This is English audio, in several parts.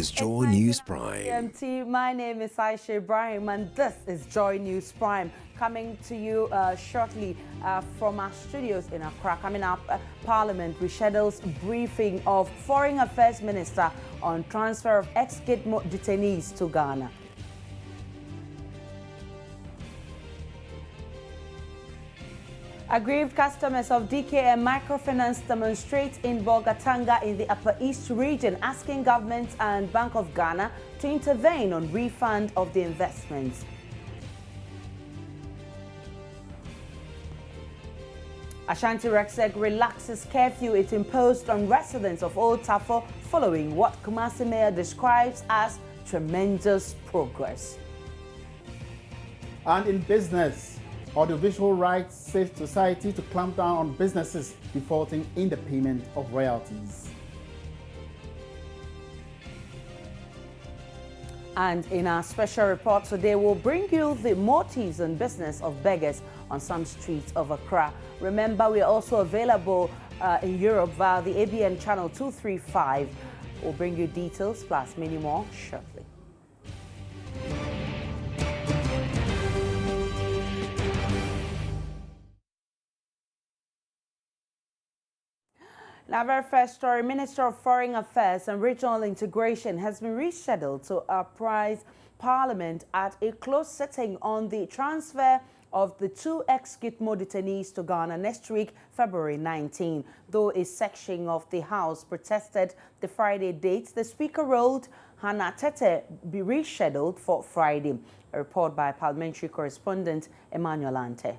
is Joy News Prime. My name is Aisha Ibrahim and this is Joy News Prime, coming to you shortly from our studios in Accra. Coming up, Parliament reschedules briefing of Foreign Affairs Minister on transfer of ex-Gitmo detainees to Ghana. Aggrieved customers of DKM Microfinance demonstrate in Bolgatanga in the Upper East region, asking government and Bank of Ghana to intervene on refund of the investments. Ashanti Rexec relaxes curfew it imposed on residents of Old Tafo following what Kumasi Mayor describes as tremendous progress. And in business, Audiovisual Rights says society to clamp down on businesses defaulting in the payment of royalties. And in our special report today, we'll bring you the motives and business of beggars on some streets of Accra. Remember, we're also available in Europe via the ABN channel 235. We'll bring you details plus many more shortly. Now, our very first story, Minister of Foreign Affairs and Regional Integration has been rescheduled to apprise Parliament at a closed sitting on the transfer of the 2 ex-Gitmo detainees to Ghana next week, February 19. Though a section of the House protested the Friday date, the Speaker ruled Hannah Tete be rescheduled for Friday. A report by parliamentary correspondent Emmanuel Ante.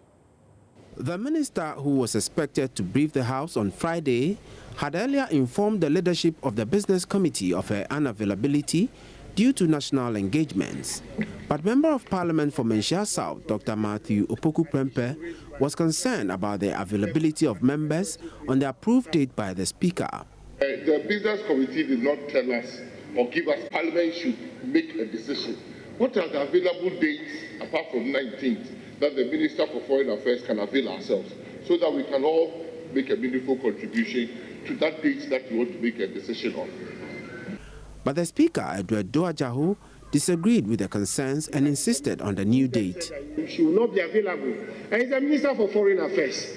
The minister, who was expected to brief the House on Friday, had earlier informed the leadership of the Business Committee of her unavailability due to national engagements. But Member of Parliament for Menchia South, Dr. Matthew Opoku Prempe, was concerned about the availability of members on the approved date by the Speaker. The Business Committee did not tell us or give us Parliament should make a decision. What are the available dates apart from 19th? That the Minister for Foreign Affairs can avail ourselves so that we can all make a meaningful contribution to that date that we want to make a decision on. But the Speaker, Edward Doajahu, disagreed with the concerns and insisted on the new date. She will not be available. And it's the Minister for Foreign Affairs.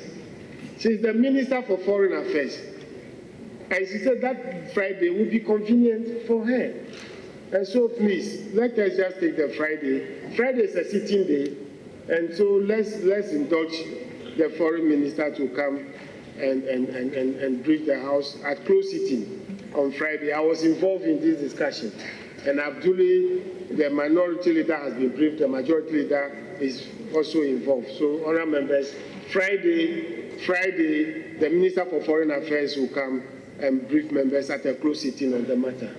She's the Minister for Foreign Affairs. And she said that Friday would be convenient for her. And so please, let us just take the Friday. Friday is a sitting day. And so let's indulge the foreign minister to come and brief the House at closed sitting on Friday. I was involved in this discussion, and Abdulli, the minority leader, has been briefed. The majority leader is also involved. So, honourable members, Friday, the Minister for Foreign Affairs will come and brief members at a closed sitting on the matter.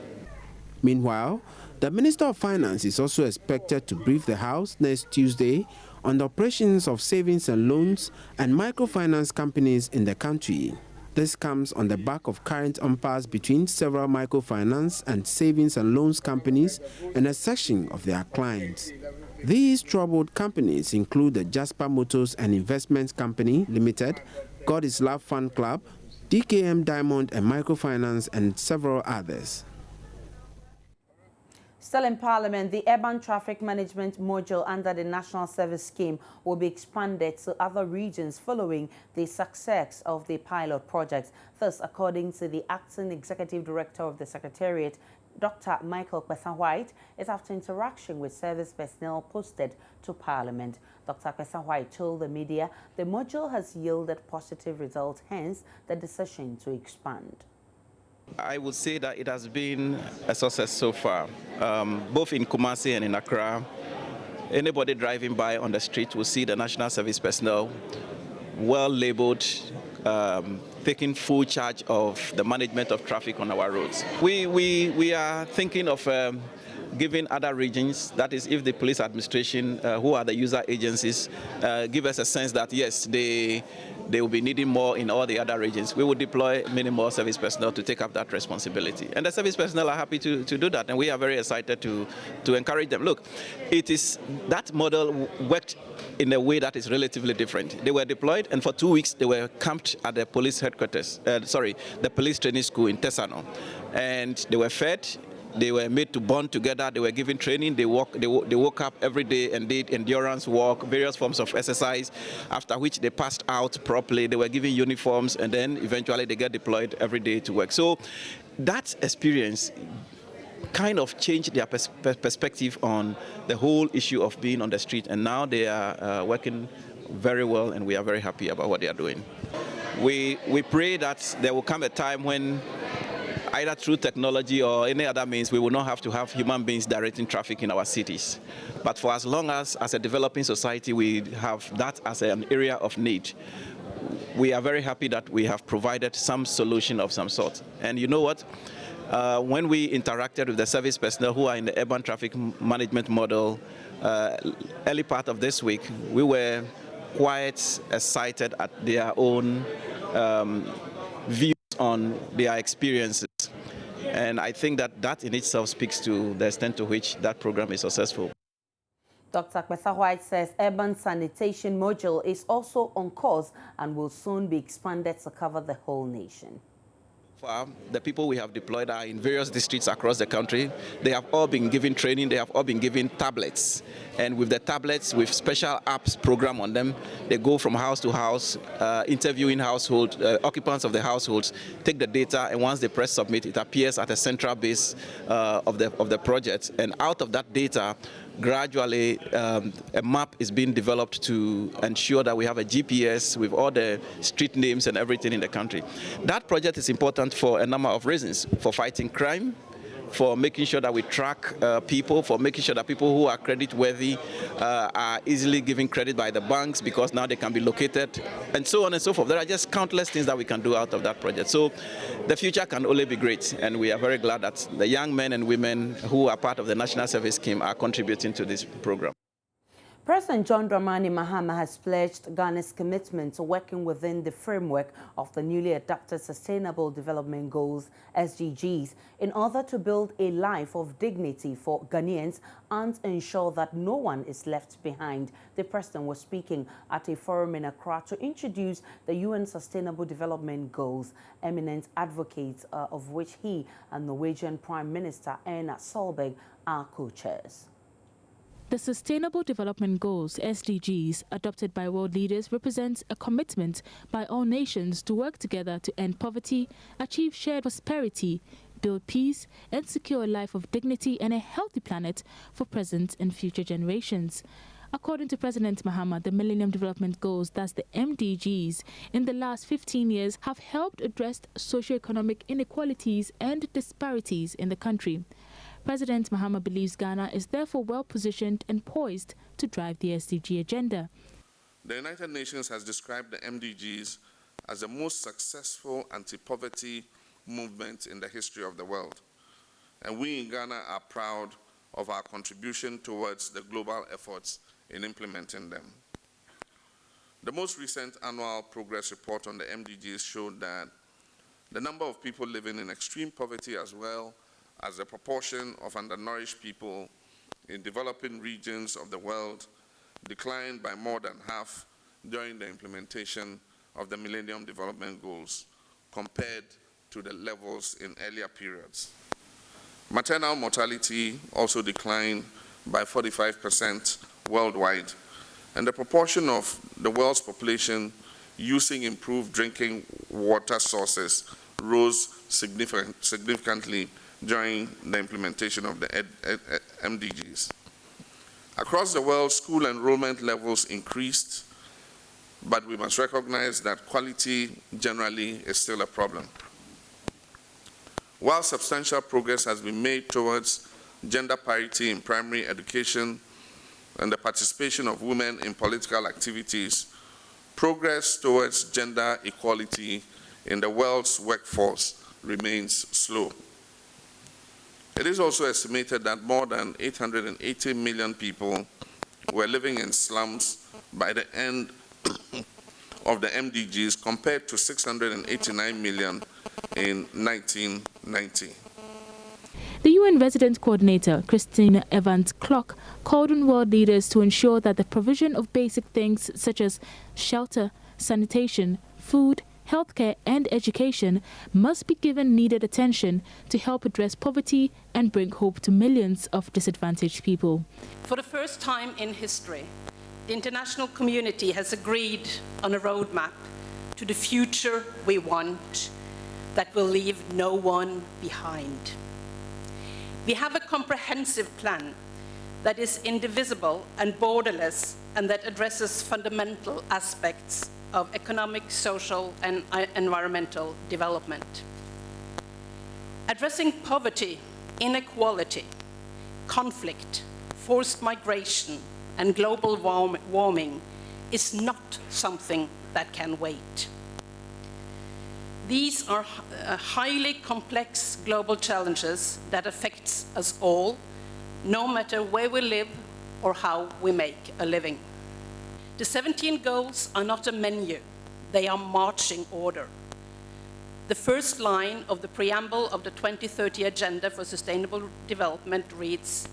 Meanwhile, the Minister of Finance is also expected to brief the House next Tuesday on the operations of savings and loans and microfinance companies in the country. This comes on the back of current impasse between several microfinance and savings and loans companies and a section of their clients. These troubled companies include the Jasper Motors and Investments Company Limited, God is Love Fund Club, DKM Diamond and Microfinance, and several others. Still in Parliament, the urban traffic management module under the National Service Scheme will be expanded to other regions following the success of the pilot project. This, according to the acting executive director of the Secretariat, Dr. Michael Kwesa-White, is after interaction with service personnel posted to Parliament. Dr. Kwesa-White told the media the module has yielded positive results, hence the decision to expand. I would say that it has been a success so far, both in Kumasi and in Accra. Anybody driving by on the street will see the National Service personnel well labeled, taking full charge of the management of traffic on our roads. We are thinking of giving other regions, that is if the police administration, who are the user agencies, give us a sense that yes, they will be needing more in all the other regions. We will deploy many more service personnel to take up that responsibility. And the service personnel are happy to do that, and we are very excited to encourage them. Look, that model worked in a way that is relatively different. They were deployed, and for 2 weeks they were camped at the police headquarters, the police training school in Tesano. And they were fed, They were made to bond together. They were given training. They woke up every day and did endurance walk, various forms of exercise, after which they passed out properly. They were given uniforms, and then eventually they get deployed every day to work. So that experience kind of changed their perspective on the whole issue of being on the street, and now they are working very well, and we are very happy about what they are doing. We pray that there will come a time when either through technology or any other means, we will not have to have human beings directing traffic in our cities. But for as long as a developing society, we have that as an area of need, we are very happy that we have provided some solution of some sort. And you know what? When we interacted with the service personnel who are in the urban traffic management model early part of this week, we were quite excited at their own views on their experiences. And I think that in itself speaks to the extent to which that program is successful. Dr. Akpesa White says urban sanitation module is also on course and will soon be expanded to cover the whole nation. The people we have deployed are in various districts across the country. They have all been given training. They have all been given tablets. And with the tablets, with special apps program on them, they go from house to house, interviewing household occupants of the households, take the data, and once they press submit, it appears at a central base of the project. And out of that data, gradually a map is being developed to ensure that we have a GPS with all the street names and everything in the country. That project is important for a number of reasons: for fighting crime, for making sure that we track people, for making sure that people who are credit worthy are easily given credit by the banks because now they can be located, and so on and so forth. There are just countless things that we can do out of that project. So the future can only be great, and we are very glad that the young men and women who are part of the National Service Scheme are contributing to this program. President John Dramani Mahama has pledged Ghana's commitment to working within the framework of the newly adopted Sustainable Development Goals, SDGs, in order to build a life of dignity for Ghanaians and ensure that no one is left behind. The president was speaking at a forum in Accra to introduce the UN Sustainable Development Goals, eminent advocates of which he and Norwegian Prime Minister Erna Solberg are co-chairs. The Sustainable Development Goals, SDGs, adopted by world leaders, represents a commitment by all nations to work together to end poverty, achieve shared prosperity, build peace, and secure a life of dignity and a healthy planet for present and future generations. According to President Mahama, the Millennium Development Goals, that's the MDGs, in the last 15 years have helped address socio-economic inequalities and disparities in the country. President Mahama believes Ghana is therefore well positioned and poised to drive the SDG agenda. The United Nations has described the MDGs as the most successful anti-poverty movement in the history of the world. And we in Ghana are proud of our contribution towards the global efforts in implementing them. The most recent annual progress report on the MDGs showed that the number of people living in extreme poverty as well as the proportion of undernourished people in developing regions of the world declined by more than half during the implementation of the Millennium Development Goals compared to the levels in earlier periods. Maternal mortality also declined by 45% worldwide, and the proportion of the world's population using improved drinking water sources rose significantly during the implementation of the MDGs. Across the world, school enrollment levels increased, but we must recognize that quality generally is still a problem. While substantial progress has been made towards gender parity in primary education and the participation of women in political activities, progress towards gender equality in the world's workforce remains slow. It is also estimated that more than 880 million people were living in slums by the end of the MDGs compared to 689 million in 1990. The UN Resident Coordinator, Christina Evans-Clark, called on world leaders to ensure that the provision of basic things such as shelter, sanitation, food, healthcare and education must be given needed attention to help address poverty and bring hope to millions of disadvantaged people. For the first time in history, the international community has agreed on a roadmap to the future we want that will leave no one behind. We have a comprehensive plan that is indivisible and borderless and that addresses fundamental aspects of economic, social, and environmental development. Addressing poverty, inequality, conflict, forced migration, and global warming is not something that can wait. These are highly complex global challenges that affect us all, no matter where we live or how we make a living. The 17 goals are not a menu, they are marching order. The first line of the preamble of the 2030 Agenda for Sustainable Development reads,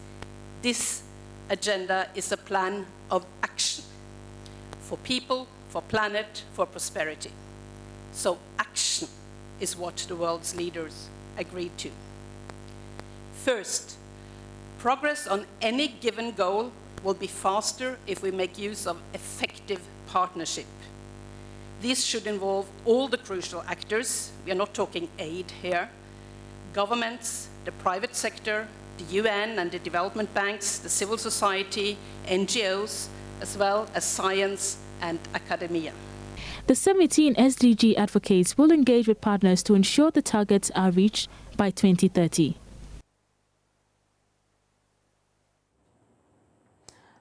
"This agenda is a plan of action for people, for planet, for prosperity." So action is what the world's leaders agreed to. First, progress on any given goal will be faster if we make use of effective partnership. This should involve all the crucial actors. We are not talking aid here. Governments, the private sector, the UN and the development banks, the civil society, NGOs, as well as science and academia. The 17 SDG advocates will engage with partners to ensure the targets are reached by 2030.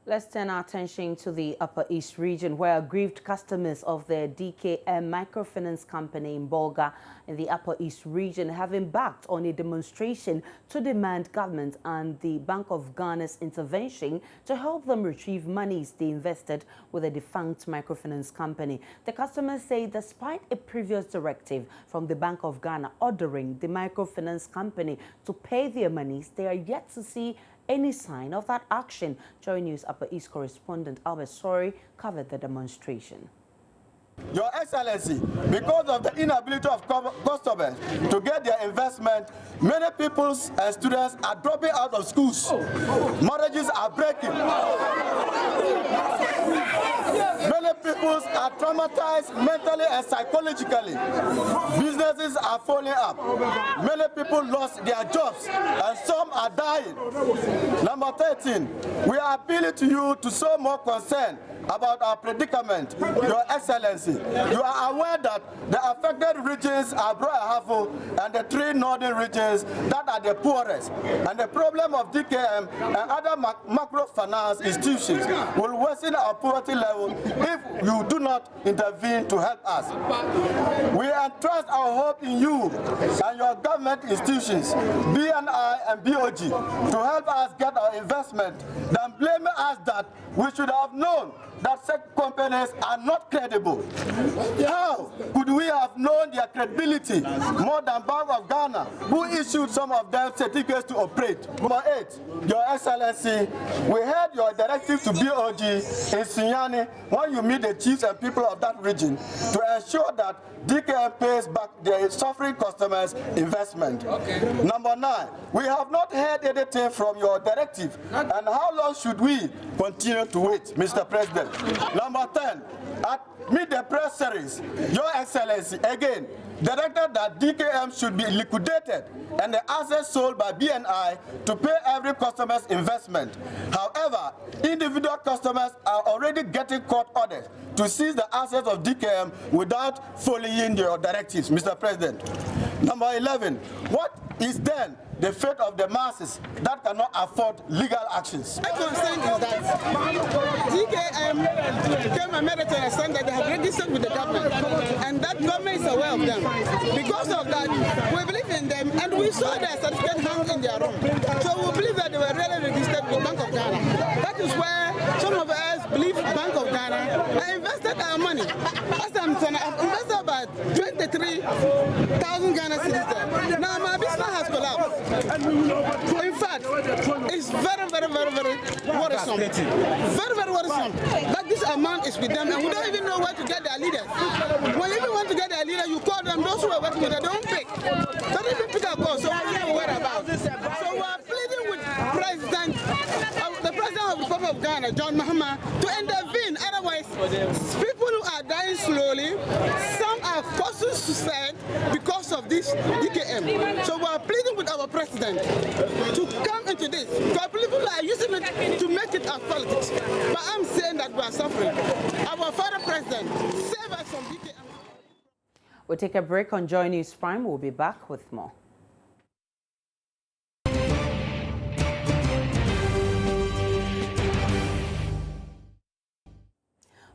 Let's turn our attention to the Upper East region, where aggrieved customers of the DKM microfinance company in Bolga in the Upper East region have embarked on a demonstration to demand government and the Bank of Ghana's intervention to help them retrieve monies they invested with a defunct microfinance company. The customers say despite a previous directive from the Bank of Ghana ordering the microfinance company to pay their monies, they are yet to see any sign of that action. Joy News Upper East correspondent Albert Sori covered the demonstration. Your Excellency, because of the inability of customers to get their investment, many people and students are dropping out of schools. Marriages are breaking. Many people are traumatized mentally and psychologically. Businesses are falling up. Many people lost their jobs and some are dying. Number 13, we are appealing to you to show more concern about our predicament. Your Excellency, you are aware that the affected regions are Bro-Ahafo and the 3 northern regions that are the poorest. And the problem of DKM and other macrofinance institutions will worsen our poverty level if you do not intervene to help us. We entrust our hope in you and your government institutions, BNI and BOG, to help us get our investment, than blaming us that we should have known that such companies are not credible. How could we have known their credibility more than Bank of Ghana, who issued some of them certificates to operate? Number 8, Your Excellency, we heard your directive to BOG in Sunyani when you meet the chiefs and people of that region to ensure that DKM pays back their suffering customers' investment. Number 9, we have not heard anything from your directive, and how long should we continue to wait, Mr. President? Number 10, at Meet the Press series, Your Excellency again directed that DKM should be liquidated and the assets sold by BNI to pay every customer's investment. However, individual customers are already getting court orders to seize the assets of DKM without following your directives, Mr. President. Number 11, what is then the fate of the masses that cannot afford legal actions? My concern is that DKM came and made it to understand that they have registered with the government, and that government is aware of them. Because of that, we believe in them, and we saw their certificate hung in their room. So we believe that they were really registered with Bank of Ghana. That is where some of us believe Bank of Ghana and invested our money. As I'm saying, I've invested about 23,000 Ghana cedis there. Now my business has collapsed. In fact, it's very, very, very, very worrisome. Very, very worrisome. But this amount is with them, and we don't even know where to get their leaders. When you even want to get their leader, you call them, those who are working with them, they don't pick. They don't even pick up calls, so we don't know what about. So we are pleading with the President of the Republic of Ghana, John Mahama, to intervene. Otherwise, people who are dying slowly, some are causing suicide because of this DKM. So we are pleading with our President to come into this. Because people are using it to make it as politics. But I'm saying that we are suffering. Our father President, save us from DKM. We'll take a break on Joy News Prime. We'll be back with more.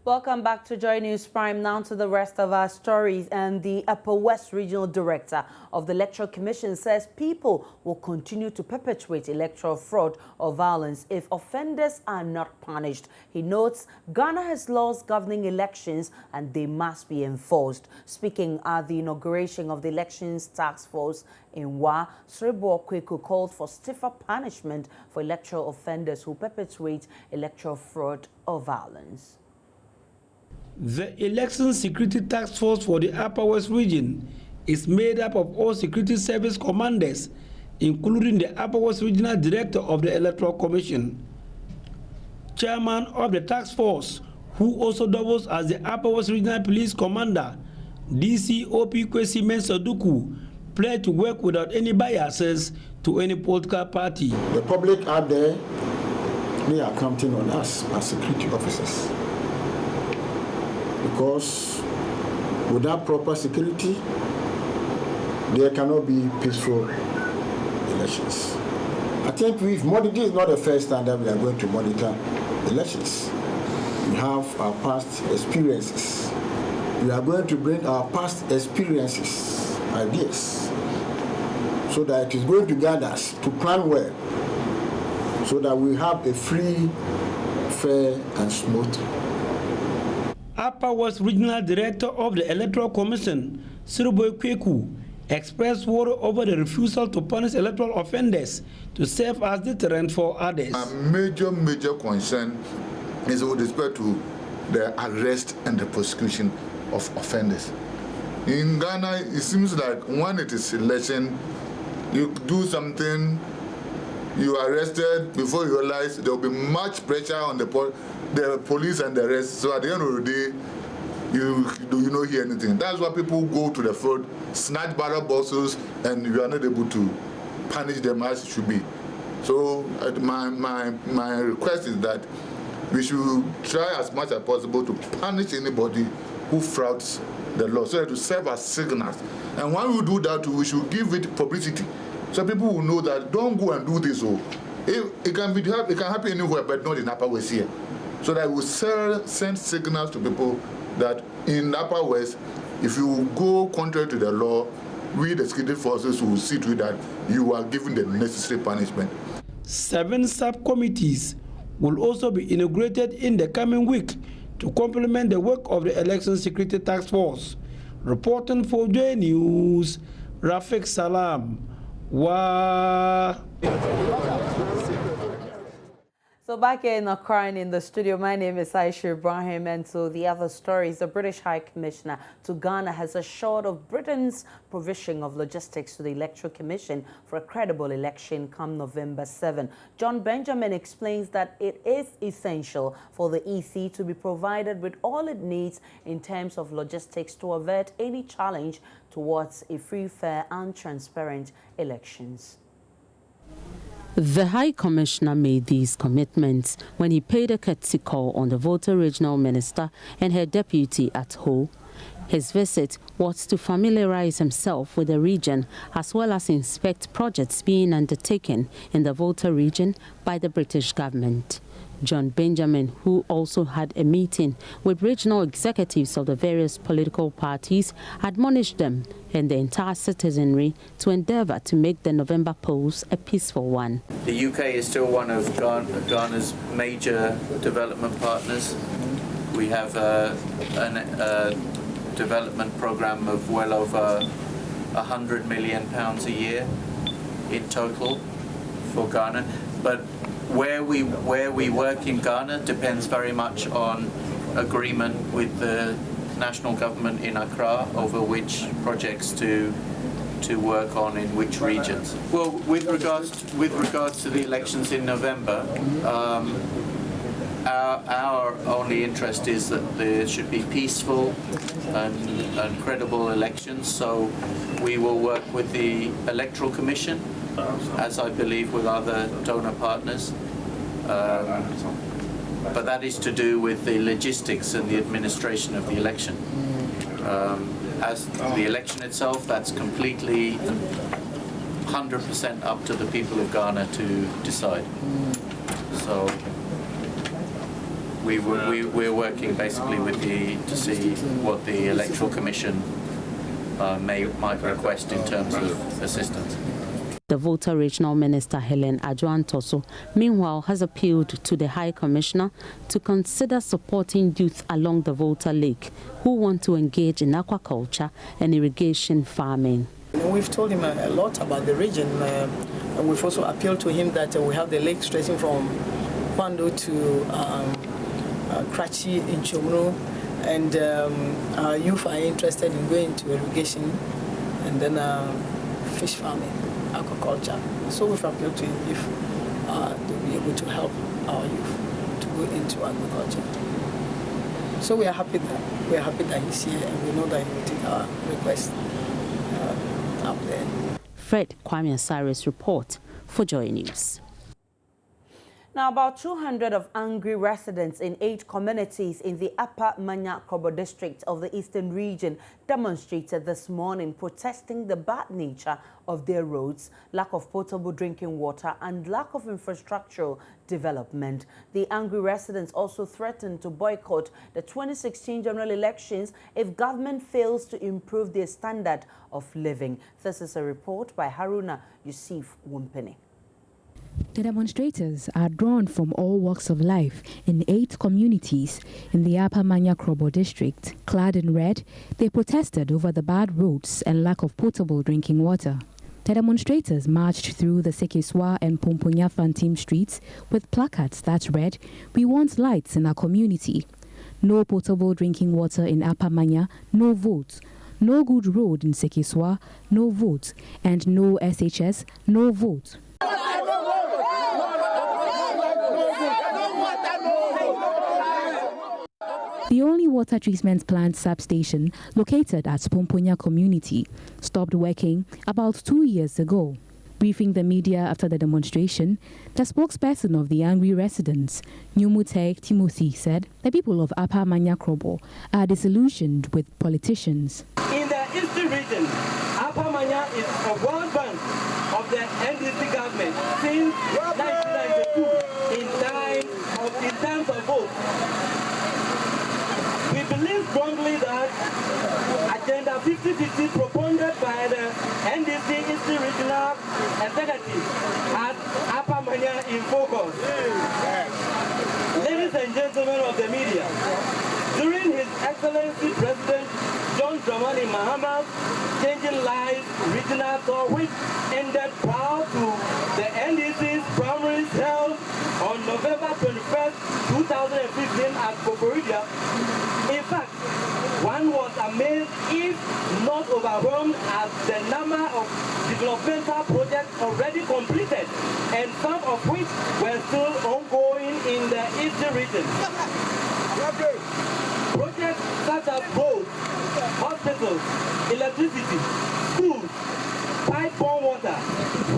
Welcome back to Joy News Prime. Now to the rest of our stories. And the Upper West Regional Director of the Electoral Commission says people will continue to perpetuate electoral fraud or violence if offenders are not punished. He notes Ghana has laws governing elections and they must be enforced. Speaking at the inauguration of the Elections Task Force in Wa, Srebo Kweku called for stiffer punishment for electoral offenders who perpetuate electoral fraud or violence. The Election Security Task Force for the Upper West Region is made up of all security service commanders, including the Upper West Regional Director of the Electoral Commission. Chairman of the task force, who also doubles as the Upper West Regional Police Commander, DCOP Kwesi Mensaduku, pledged to work without any biases to any political party. The public out there, they are counting on us as security officers. Because without proper security, there cannot be peaceful elections. I think this is not the first time that we are going to monitor elections. We have our past experiences. We are going to bring our past experiences, ideas, so that it is going to guide us to plan well, so that we have a free, fair, and smooth. Upper West Regional Director of the Electoral Commission, Srebo Kweku, expressed worry over the refusal to punish electoral offenders to serve as deterrent for others. A major concern is with respect to the arrest and the prosecution of offenders. In Ghana, it seems like when it is election, you do something, you are arrested, before you realize there will be much pressure on the police and the rest. So at the end of the day, you don't hear anything. That's why people go to the front, snatch ballot boxes, and you are not able to punish them as it should be. So my request is that we should try as much as possible to punish anybody who flouts the law, so that to serve as signals. And when we do that, we should give it publicity, so people will know that don't go and do this. It can happen anywhere, but not in Upper West here. So that we send signals to people that in Upper West, if you go contrary to the law, we the security forces will see to it that you are given the necessary punishment. 7 subcommittees will also be inaugurated in the coming week to complement the work of the Election Security Task Force. Reporting for J News, Rafik Salam. Wow. So back here in Accra in the studio, my name is Aisha Ibrahim, and so the other stories, the British High Commissioner to Ghana has assured of Britain's provision of logistics to the Electoral Commission for a credible election come November 7. John Benjamin explains that it is essential for the EC to be provided with all it needs in terms of logistics to avert any challenge towards a free, fair and transparent elections. The High Commissioner made these commitments when he paid a courtesy call on the Volta Regional Minister and her deputy at Ho. His visit was to familiarize himself with the region as well as inspect projects being undertaken in the Volta region by the British government. John Benjamin, who also had a meeting with regional executives of the various political parties, admonished them and the entire citizenry to endeavor to make the November polls a peaceful one. The UK is still one of Ghana's major development partners. We have a development program of well over £100 million a year. in total for Ghana. But where we work in Ghana depends very much on agreement with the national government in Accra over which projects to work on in which regions. Well, with regards to the elections in November, our only interest is that there should be peaceful and credible elections. So we will work with the Electoral Commission, as I believe with other donor partners. But that is to do with the logistics and the administration of the election. As the election itself, that's completely 100% up to the people of Ghana to decide. So we're working basically with to see what the Electoral Commission might request in terms of assistance. The Volta Regional Minister Helen Adjoan Toso, meanwhile, has appealed to the High Commissioner to consider supporting youth along the Volta Lake who want to engage in aquaculture and irrigation farming. We've told him a lot about the region, and we've also appealed to him that we have the lake stretching from Kwando to Krachi in Chomro, and our youth are interested in going to irrigation and then fish farming, aquaculture. So we've appealed to him if they'll be able to help our youth to go into agriculture. So we are happy that he's here, and we know that he will take our request up there. Fred Kwame Asare's report for Joy News. Now, about 200 of angry residents in 8 communities in the Upper Manya Krobo district of the Eastern region demonstrated this morning, protesting the bad nature of their roads, lack of potable drinking water, and lack of infrastructural development. The angry residents also threatened to boycott the 2016 general elections if government fails to improve their standard of living. This is a report by Haruna Yusuf Wumpene. The demonstrators are drawn from all walks of life in 8 communities in the Upper Manya Krobo district. Clad in red, they protested over the bad roads and lack of potable drinking water. The demonstrators marched through the Sekeswa and Pomponya Fantim streets with placards that read, "We want lights in our community. No potable drinking water in Upper Manya, no votes. No good road in Sekeswa, no votes. And no SHS, no vote." The only water treatment plant substation located at Pomponya community stopped working about 2 years ago. Briefing the media after the demonstration, the spokesperson of the angry residents, Nyumute Timothy, said the people of Upper Manya Krobo are disillusioned with politicians. In the Eastern region, Upper Manya is a world bank of the NDC government since 1992 in terms of votes. We believe strongly that Agenda 5050 proposed by the NDC Eastern Regional Executive has Upper Manya in focus. Ladies and gentlemen of the media, during His Excellency President John Dramani Mahama's Changing Lives regional tour, which ended prior to the NDC's primaries held on November 21st, 2015 at Kokorida. In fact, one was amazed, if not overwhelmed, at the number of developmental projects already completed, and some of which were still ongoing in the Eastern region. Projects such as roads, hospitals, electricity, schools, pipe-borne water,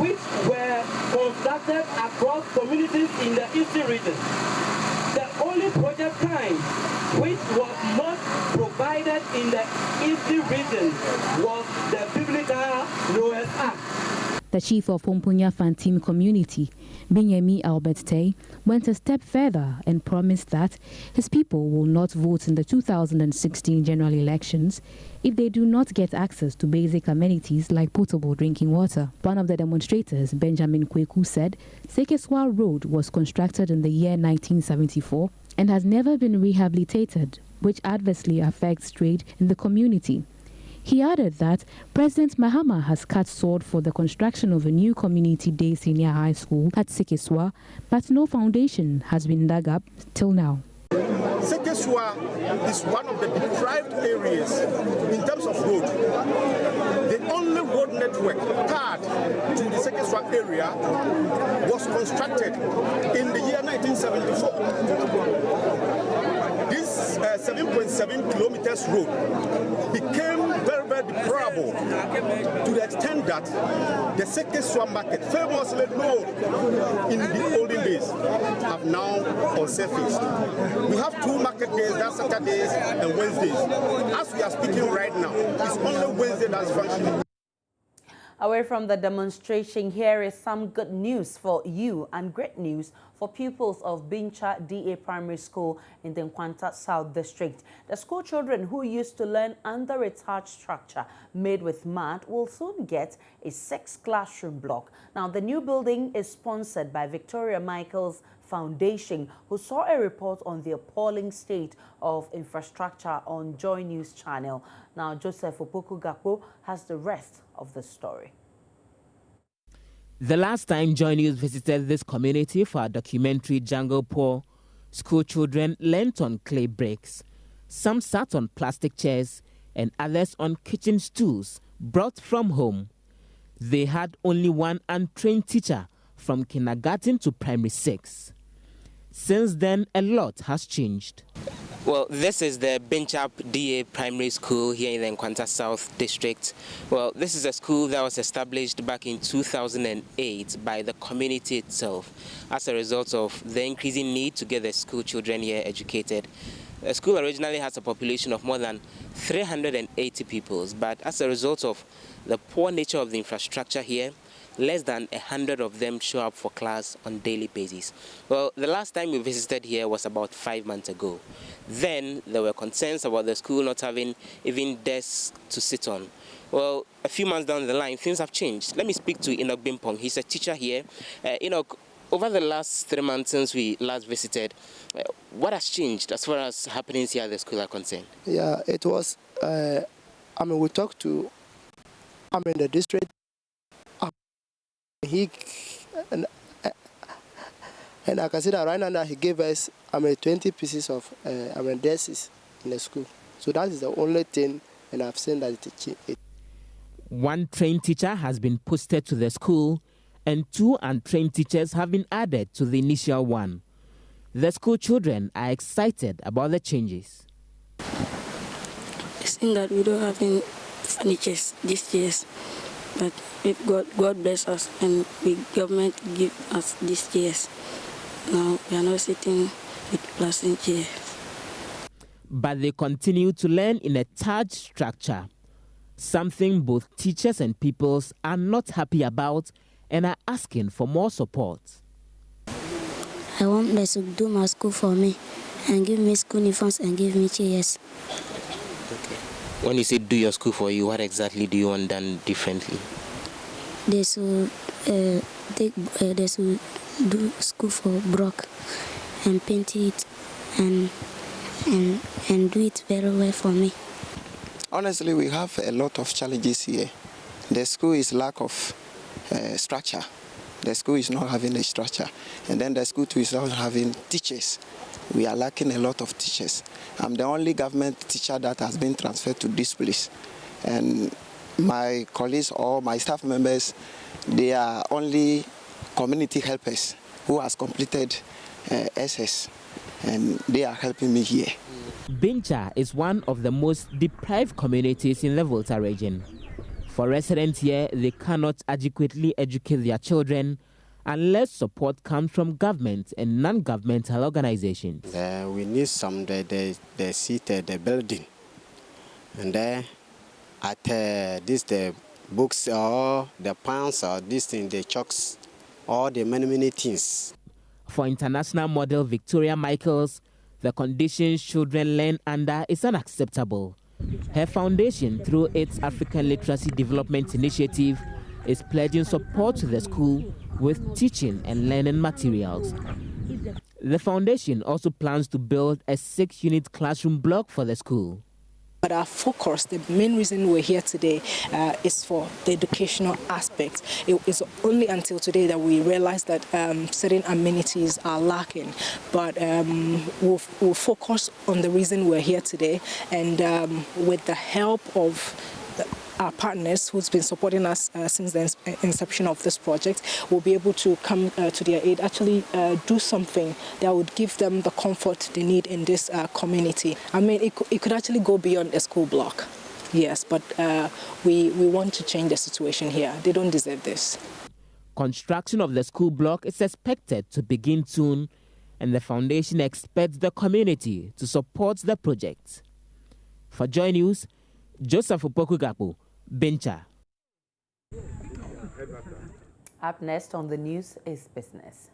which were constructed across communities in the Eastern region. The only project kind which was not provided in the Eastern region was the biblical Noah's Ark. The chief of Pomponya Fantim community, Binyemi Albert Tay, went a step further and promised that his people will not vote in the 2016 general elections if they do not get access to basic amenities like potable drinking water. One of the demonstrators, Benjamin Kweku, said Sekeswa Road was constructed in the year 1974 and has never been rehabilitated, which adversely affects trade in the community. He added that President Mahama has cut sword for the construction of a new community day senior high school at Sekeswa, but no foundation has been dug up till now. Sekeswa is one of the deprived areas in terms of road. The only road network tied to the Sekeswa area was constructed in the year 1974. This 7.7 kilometers road became very, very deplorable to the extent that the Sekeswa market, famously known in the olden days, have now unsurfaced. We have 2 market days, that's Saturdays and Wednesdays. As we are speaking right now, it's only Wednesday that's functioning. Away from the demonstration, here is some good news for you and great news for pupils of Bincha DA Primary School in the Nkwanta South District. The school children who used to learn under a thatch structure made with mud will soon get a 6-classroom block. Now, the new building is sponsored by Victoria Michael's Foundation, who saw a report on the appalling state of infrastructure on Joy News Channel. Now, Joseph Opoku Gakpo has the rest of the story. The last time Joy News visited this community for a documentary Jungle Poor, school children learnt on clay bricks. Some sat on plastic chairs and others on kitchen stools brought from home. They had only one untrained teacher from kindergarten to primary 6. Since then, a lot has changed. Well, this is the Bincha DA Primary School here in the Nkwanta South District. Well, this is a school that was established back in 2008 by the community itself as a result of the increasing need to get the school children here educated. The school originally has a population of more than 380 pupils, but as a result of the poor nature of the infrastructure here, less than 100 of them show up for class on a daily basis. Well, the last time we visited here was about 5 months ago. Then there were concerns about the school not having even desks to sit on. Well, a few months down the line, things have changed. Let me speak to Enoch Bimpong. He's a teacher here. Enoch, over the last 3 months since we last visited, what has changed as far as happenings here at the school are concerned? Yeah, it was, we talked to, the district. And I can see that right now he gave us 20 pieces of desks in the school. So that is the only thing, and I've seen that it. One trained teacher has been posted to the school, and 2 untrained teachers have been added to the initial one. The school children are excited about the changes. It's in that we don't have any furniture these years. But if God bless us and the government give us these chairs, now we are not sitting with plastic chairs. But they continue to learn in a thatch structure, something both teachers and pupils are not happy about and are asking for more support. I want them to do my school for me and give me school uniforms and give me chairs. Okay. When you say do your school for you, what exactly do you want done differently? They should do school for block and paint it and do it very well for me. Honestly, we have a lot of challenges here. The school is lack of structure. The school is not having a structure. And then the school too is not having teachers. We are lacking a lot of teachers. I'm the only government teacher that has been transferred to this place. And my colleagues or my staff members, they are only community helpers who has completed SS, and they are helping me here. Bincha is one of the most deprived communities in the Volta region. For residents here, they cannot adequately educate their children unless support comes from government and non-governmental organizations. We need some the seat, the building, and then at the books or the pants or this thing, the chalks, all the many things. For international model Victoria Michaels, the conditions children learn under is unacceptable. Her foundation, through its African Literacy Development Initiative, is pledging support to the school with teaching and learning materials. The foundation also plans to build a 6-unit classroom block for the school. But our focus, the main reason we're here today, is for the educational aspect. It is only until today that we realize that certain amenities are lacking. But we'll focus on the reason we're here today, and with the help of our partners who's been supporting us since the inception of this project, will be able to come to their aid, actually do something that would give them the comfort they need in this community. I mean, it could actually go beyond a school block, yes, but we want to change the situation here. They don't deserve this. Construction of the school block is expected to begin soon, and the foundation expects the community to support the project. For Joy News, Joseph Opoku-Gapo, Bencha. Up next on the news is business.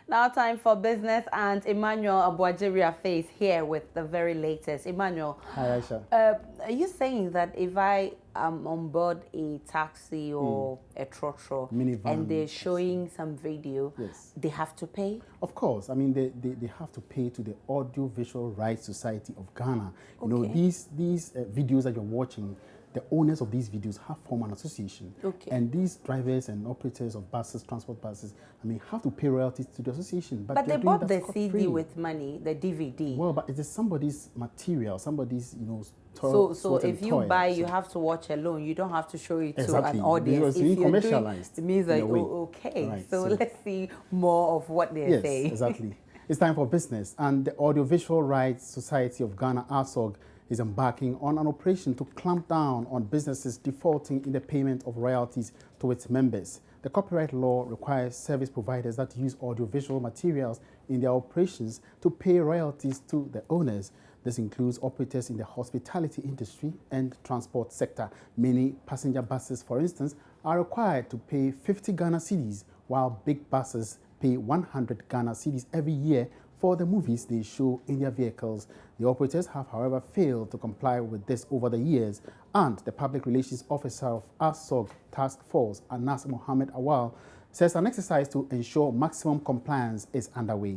Now time for business, and Emmanuel Abuajiria is here with the very latest. Emmanuel, hi Aisha. Are you saying that if I am on board a taxi or a trotro and they're showing some video, yes, they have to pay? Of course. I mean, they have to pay to the Audio Visual Rights Society of Ghana. You know, these videos that you're watching, the owners of these videos have formed an association. And these drivers and operators of buses, transport buses, I mean, have to pay royalties to the association. But they bought the CD with money, the DVD. Well, but it is somebody's material, somebody's, you know, so if you buy, you have to watch alone. You don't have to show it to an audience. If you're commercialized. It means like, okay. Right. So let's see more of what they're saying. Yes, exactly. It's time for business. And the Audiovisual Rights Society of Ghana, ASOG, is embarking on an operation to clamp down on businesses defaulting in the payment of royalties to its members. The copyright law requires service providers that use audiovisual materials in their operations to pay royalties to the owners. This includes operators in the hospitality industry and transport sector. Many passenger buses, for instance, are required to pay 50 Ghana cedis, while big buses pay 100 Ghana cedis every year for the movies they show in their vehicles. The operators have, however, failed to comply with this over the years, and the Public Relations Officer of ASOG Task Force, Anas Mohammed Awal, says an exercise to ensure maximum compliance is underway.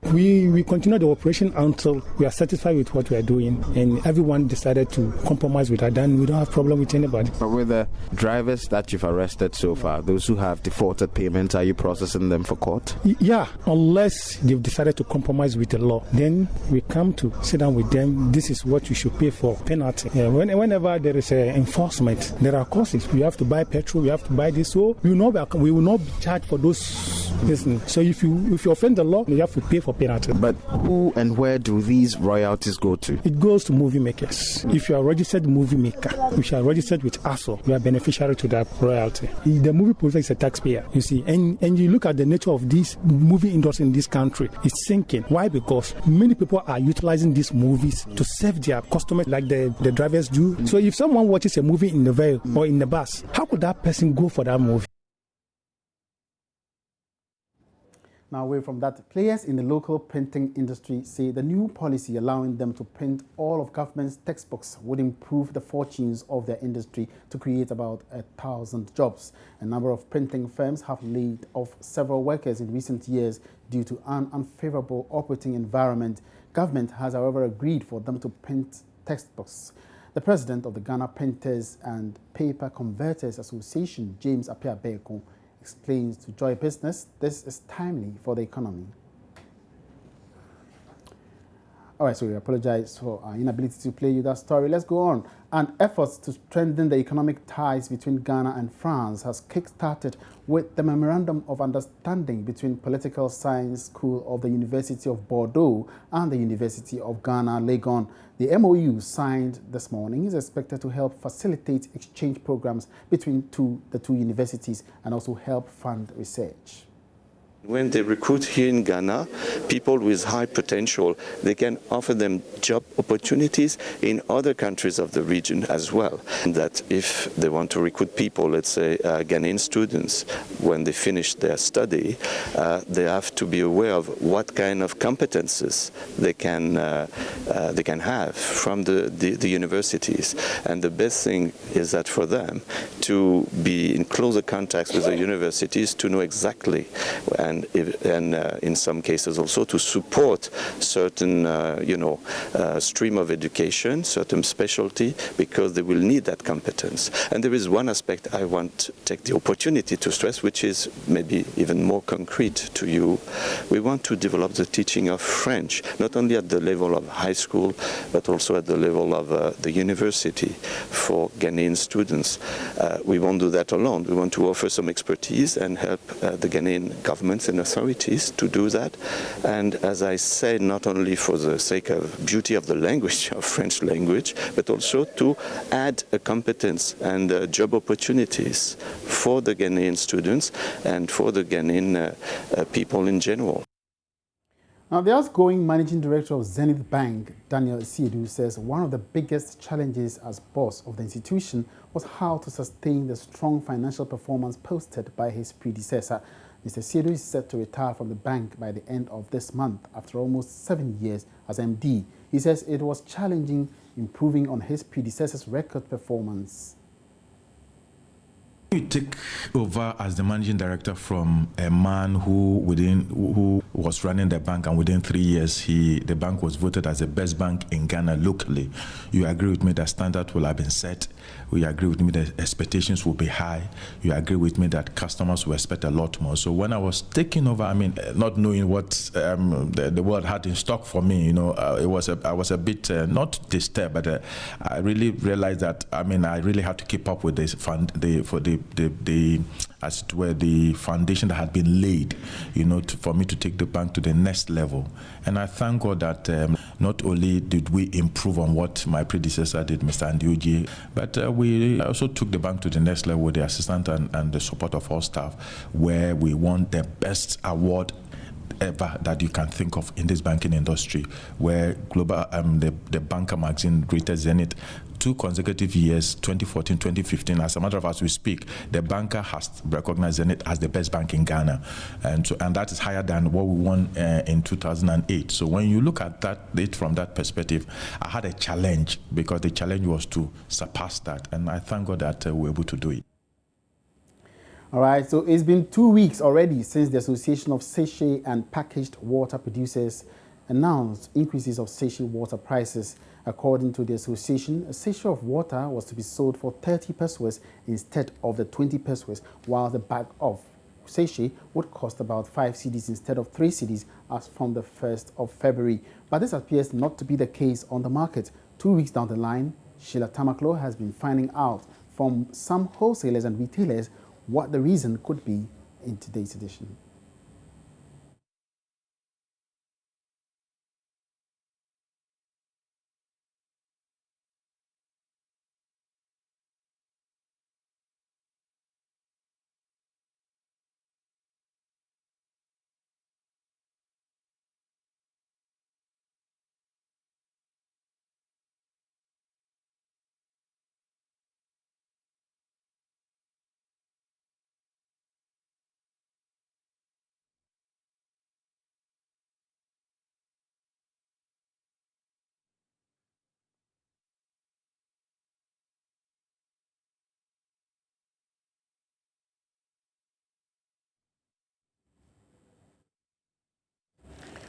We continue the operation until we are satisfied with what we are doing, and everyone decided to compromise with that. Then we don't have problem with anybody. But with the drivers that you've arrested so far, those who have defaulted payments, are you processing them for court? Yeah, unless they've decided to compromise with the law, then we come to sit down with them. This is what you should pay for penalty. Whenever there is enforcement, there are costs. We have to buy petrol, we have to buy this. So we will not be charged for those business. So if you offend the law, you have to pay for penalty. But who and where do these royalties go to? It goes to movie makers. If you are registered movie maker, if you are registered with ASO, you are beneficiary to that royalty. The movie producer is a taxpayer, you see. And you look at the nature of this movie industry in this country, it's sinking. Why? Because many people are utilizing these movies to serve their customers like the drivers do. So if someone watches a movie in the vehicle or in the bus, how could that person go for that movie? Now, away from that, players in the local printing industry say the new policy allowing them to print all of government's textbooks would improve the fortunes of their industry to create about 1,000 jobs. A number of printing firms have laid off several workers in recent years due to an unfavorable operating environment. Government has, however, agreed for them to print textbooks. The president of the Ghana Printers and Paper Converters Association, James Appiah-Beko, explains to Joy Business this is timely for the economy. All right, so we apologize for our inability to play you that story. Let's go on. And efforts to strengthen the economic ties between Ghana and France has kick-started with the Memorandum of Understanding between Political Science School of the University of Bordeaux and the University of Ghana, Legon. The MOU signed this morning is expected to help facilitate exchange programs between the two universities and also help fund research. When they recruit here in Ghana, people with high potential, they can offer them job opportunities in other countries of the region as well. And that if they want to recruit people, let's say Ghanaian students, when they finish their study, they have to be aware of what kind of competences they can have from the universities. And the best thing is that for them to be in closer contact with the universities to know exactly and in some cases also to support certain, stream of education, certain specialty, because they will need that competence. And there is one aspect I want to take the opportunity to stress, which is maybe even more concrete to you. We want to develop the teaching of French, not only at the level of high school, but also at the level of the university for Ghanaian students. We won't do that alone. We want to offer some expertise and help the Ghanaian governments and authorities to do that. And as I said, not only for the sake of beauty of the language, of French language, but also to add a competence and job opportunities for the Ghanaian students and for the Ghanaian people in general. Now, the outgoing managing director of Zenith Bank, Daniel Siedu, says one of the biggest challenges as boss of the institution was how to sustain the strong financial performance posted by his predecessor. Mr. Siedu is set to retire from the bank by the end of this month after almost 7 years as MD. He says it was challenging improving on his predecessor's record performance. You take over as the managing director from a man who was running the bank, and within 3 years the bank was voted as the best bank in Ghana locally. You agree with me that standard will have been set. You agree with me that expectations will be high. You agree with me that customers will expect a lot more. So when I was taking over, I mean, not knowing what the world had in stock for me, I was a bit not disturbed, but I really realized that I really had to keep up with this as it were, the foundation that had been laid, for me to take the bank to the next level. And I thank God that not only did we improve on what my predecessor did, Mr. Andioji, but we also took the bank to the next level with the assistance and the support of all staff, where we won the best award ever that you can think of in this banking industry, where global the Banker magazine rated Zenith 2 consecutive years, 2014, 2015. As a matter of fact, as we speak, the Banker has recognized Zenith as the best bank in Ghana, and that is higher than what we won in 2008. So when you look at it from that perspective, I had a challenge, because the challenge was to surpass that, and I thank God that we were able to do it. All right, so it's been 2 weeks already since the Association of Sachet and Packaged Water Producers announced increases of sachet water prices. According to the association, a sachet of water was to be sold for 30 pesos instead of the 20 pesos, while the bag of sachet would cost about 5 cedis instead of 3 cedis as from the 1st of February. But this appears not to be the case on the market. 2 weeks down the line, Sheila Tamaklo has been finding out from some wholesalers and retailers what the reason could be in today's edition.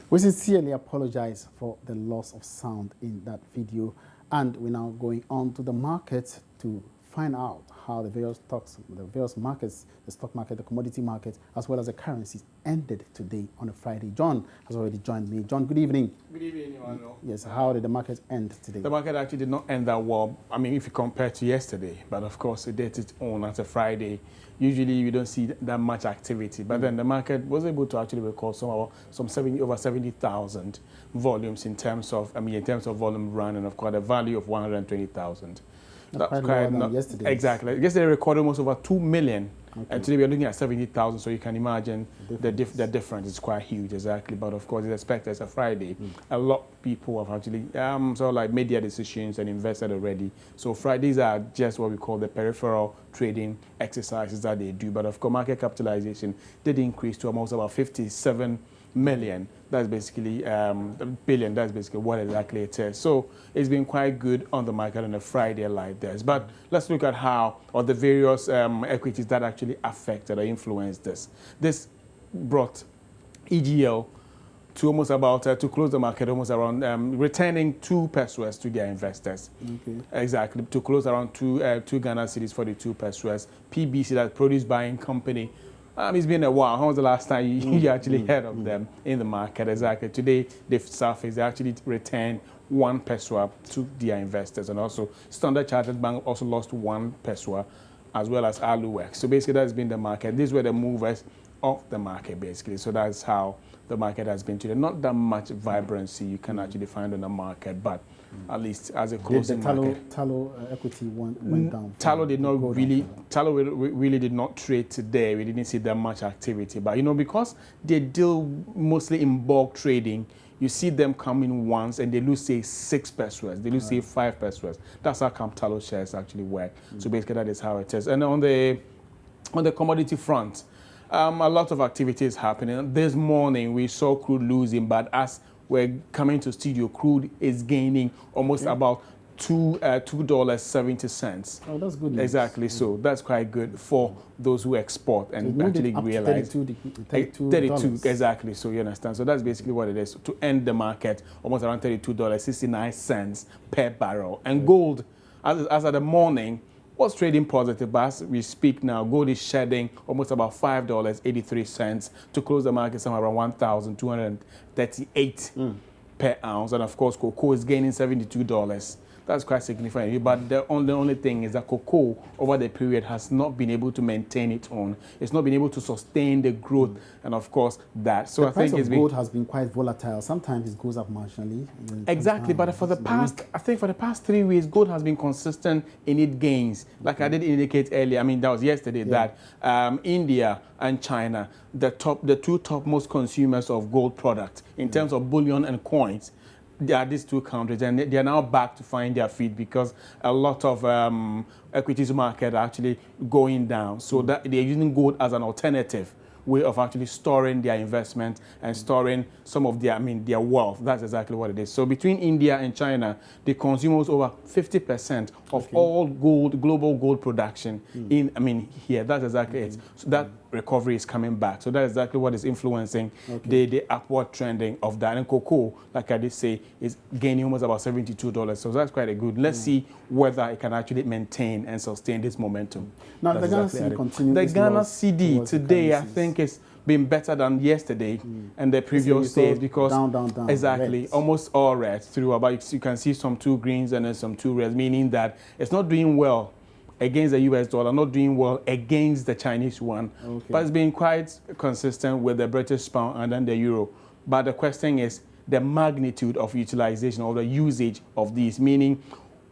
We sincerely apologize for the loss of sound in that video, and we're now going on to the market to find out how the various markets, the stock market, the commodity market, as well as the currencies ended today on a Friday. John has already joined me. John, good evening. Good evening, Emmanuel. Yes, how did the market end today? The market actually did not end that well, I mean, if you compare to yesterday, but of course it did its own as a Friday. Usually you don't see that much activity, but then the market was able to actually record over 70,000 volumes in terms of volume run, and of course the value of 120,000. That's quite lower than yesterday. Exactly. Yesterday recorded almost over 2 million. And today we are looking at 70,000, so you can imagine the difference is quite huge, exactly. But of course, it's expected as a Friday. A lot of people have actually sort of like made their decisions and invested already. So Fridays are just what we call the peripheral trading exercises that they do. But of course, market capitalization did increase to almost about 57 million. That's basically billion. That's basically what exactly it is. So it's been quite good on the market on a Friday like this. But let's look at how, or the various equities that actually affected or influenced this. This brought EGL to almost about, to close the market almost around, returning 2 pesos to their investors. Okay. Exactly, to close around 2 Ghana cedis for the 2 pesos. PBC, that produce buying company, it's been a while. When was the last time you actually heard of them in the market? Exactly. Today, they've surfaced. They actually returned 1 peso to their investors. And also, Standard Chartered Bank also lost 1 peso, as well as Aluwex. So basically, that's been the market. These were the movers of the market, basically. So that's how the market has been today. Not that much vibrancy you can actually find on the market, but at least as a closing market. Tallow equity went down. Tallow did not really, Tallow really did not trade today. We didn't see that much activity. But, you know, because they deal mostly in bulk trading, you see them come in once and they lose, say, 6 pesos. They lose, say, 5 pesos. That's how Tallow shares actually work. So basically, that is how it is. And on the commodity front, a lot of activity is happening. This morning, we saw crude losing, but as we're coming to studio, crude is gaining almost about $2.70. Oh, that's good news. Exactly. So that's quite good for those who export and actually realize 32. Exactly. So you understand. So that's basically what it is to end the market almost around $32.69 per barrel. And gold, as at the morning, was trading positive, but as we speak now, gold is shedding almost about $5.83 to close the market somewhere around 1,238 per ounce. And of course, cocoa is gaining $72. That's quite significant. But the only thing is that cocoa over the period has not been able to maintain its own. It's not been able to sustain the growth, and of course that. So the price of gold has been quite volatile. Sometimes it goes up marginally. Exactly, but for the past, I think for the past 3 weeks, gold has been consistent in its gains. Like I did indicate earlier, I mean that was yesterday, that India and China, the 2 top most consumers of gold products in terms of bullion and coins. There are these 2 countries, and they are now back to find their feet because a lot of equities market are actually going down. So that they're using gold as an alternative way of actually storing their investment and storing some of their, their wealth. That's exactly what it is. So between India and China, they consume over 50% of all global gold production here. That's exactly it. So that recovery is coming back. So that's exactly what is influencing the upward trending of that. And cocoa, like I did say, is gaining almost about $72. So that's quite a good. Let's see whether it can actually maintain and sustain this momentum. Now, the Ghana CD continues. The Ghana CD today, I think, it's been better than yesterday and the previous days because down, exactly reds. Almost all reds through. About you can see some 2 greens and then some 2 reds, meaning that it's not doing well against the US dollar, not doing well against the Chinese one, but it's been quite consistent with the British pound and then the euro. But the question is the magnitude of utilization or the usage of these, meaning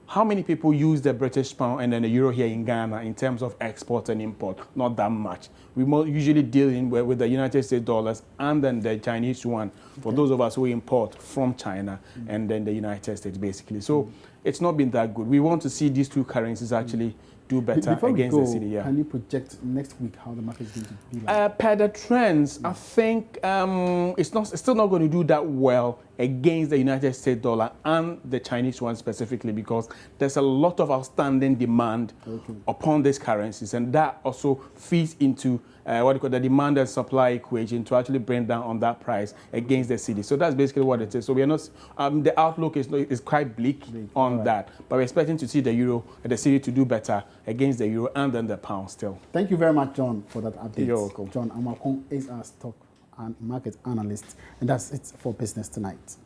how many people use the British pound and then the euro here in Ghana in terms of export and import? Not that much. We usually deal with the United States dollars and then the Chinese one for those of us who import from China and then the United States, basically. So it's not been that good. We want to see these 2 currencies actually do better against the city. Can you project next week how the market is going to be like? Per the trends, I think it's still not going to do that well against the United States dollar and the Chinese one specifically because there's a lot of outstanding demand upon these currencies, and that also feeds into the demand and supply equation to actually bring down on that price against the cedi. So that's basically what it is. So we are not, the outlook is quite bleak on that, but we're expecting to see the euro and the cedi to do better against the euro and then the pound still. Thank you very much, John, for that update. You're welcome. John Amakong is our stock and market analyst, and that's it for Business Tonight.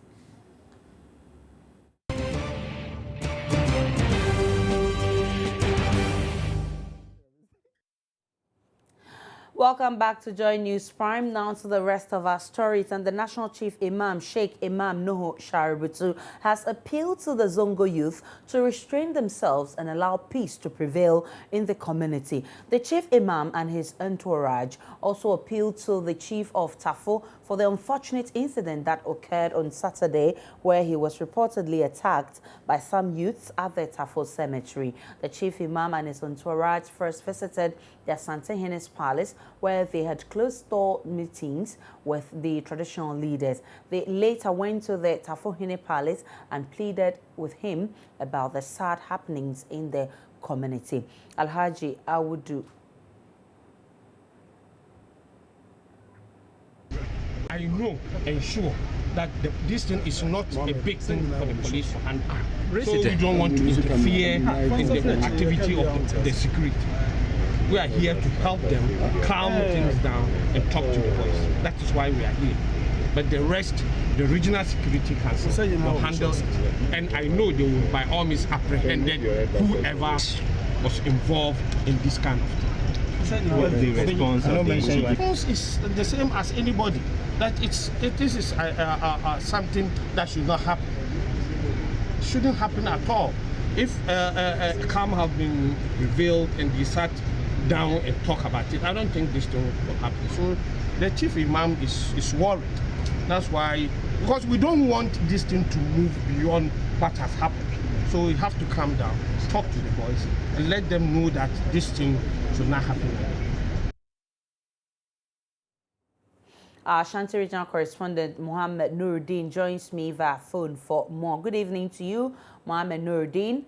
Welcome back to Joy News Prime. Now to the rest of our stories. And the National Chief Imam, Sheikh Imam Nuhu Shaributu, has appealed to the Zongo youth to restrain themselves and allow peace to prevail in the community. The Chief Imam and his entourage also appealed to the Chief of Tafo for the unfortunate incident that occurred on Saturday, where he was reportedly attacked by some youths at the Tafo cemetery. The Chief Imam and his entourage first visited the Asante Palace, where they had closed-door meetings with the traditional leaders. They later went to the Tafo Palace and pleaded with him about the sad happenings in the community. Alhaji Awudu. I know and sure that this thing is not a big thing for the police to handle. So we don't want to interfere in the activity of the security. We are here to help them calm things down and talk to the police. That is why we are here. But the rest, the regional security council will handle it. And I know they will by all means apprehend whoever was involved in this kind of thing. What's the response? The response is the same as anybody. That this is something that should not happen. Shouldn't happen at all. If calm have been revealed and they sat down and talk about it, I don't think this thing will happen. So the Chief Imam is worried. That's why, because we don't want this thing to move beyond what has happened. So we have to calm down, talk to the boys, and let them know that this thing should not happen again. Our Ashanti Regional Correspondent Mohammed Nuruddin joins me via phone for more. Good evening to you, Mohammed Nuruddin.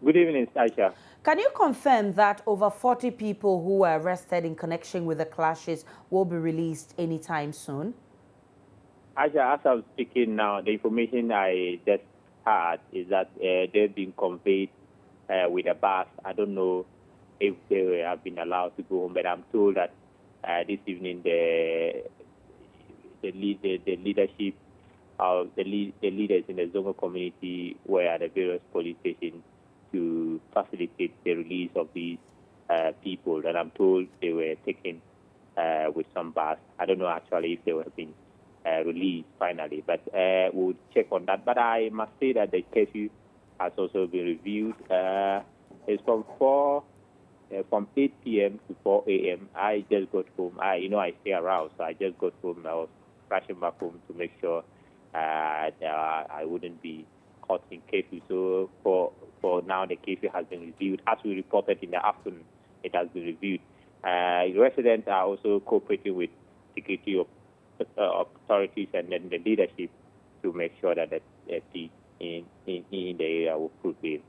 Good evening, Aisha. Can you confirm that over 40 people who were arrested in connection with the clashes will be released anytime soon? Aisha, as I'm speaking now, the information I just had is that they've been conveyed with a bus. I don't know if they have been allowed to go home, but I'm told that this evening the leadership, the leaders in the Zongo community were at the various police stations to facilitate the release of these people. And I'm told they were taken with some bus. I don't know actually if they were being released finally, but we'll check on that. But I must say that the curfew has also been reviewed. It's from 8 p.m. to 4 a.m. I just got home. I stay around, so I just got home. I was crashing back home to make sure I wouldn't be caught in curfew. So for now, the curfew has been reviewed. As we reported in the afternoon, it has been reviewed. Residents are also cooperating with security authorities and then the leadership to make sure that the peace in the area will prevail.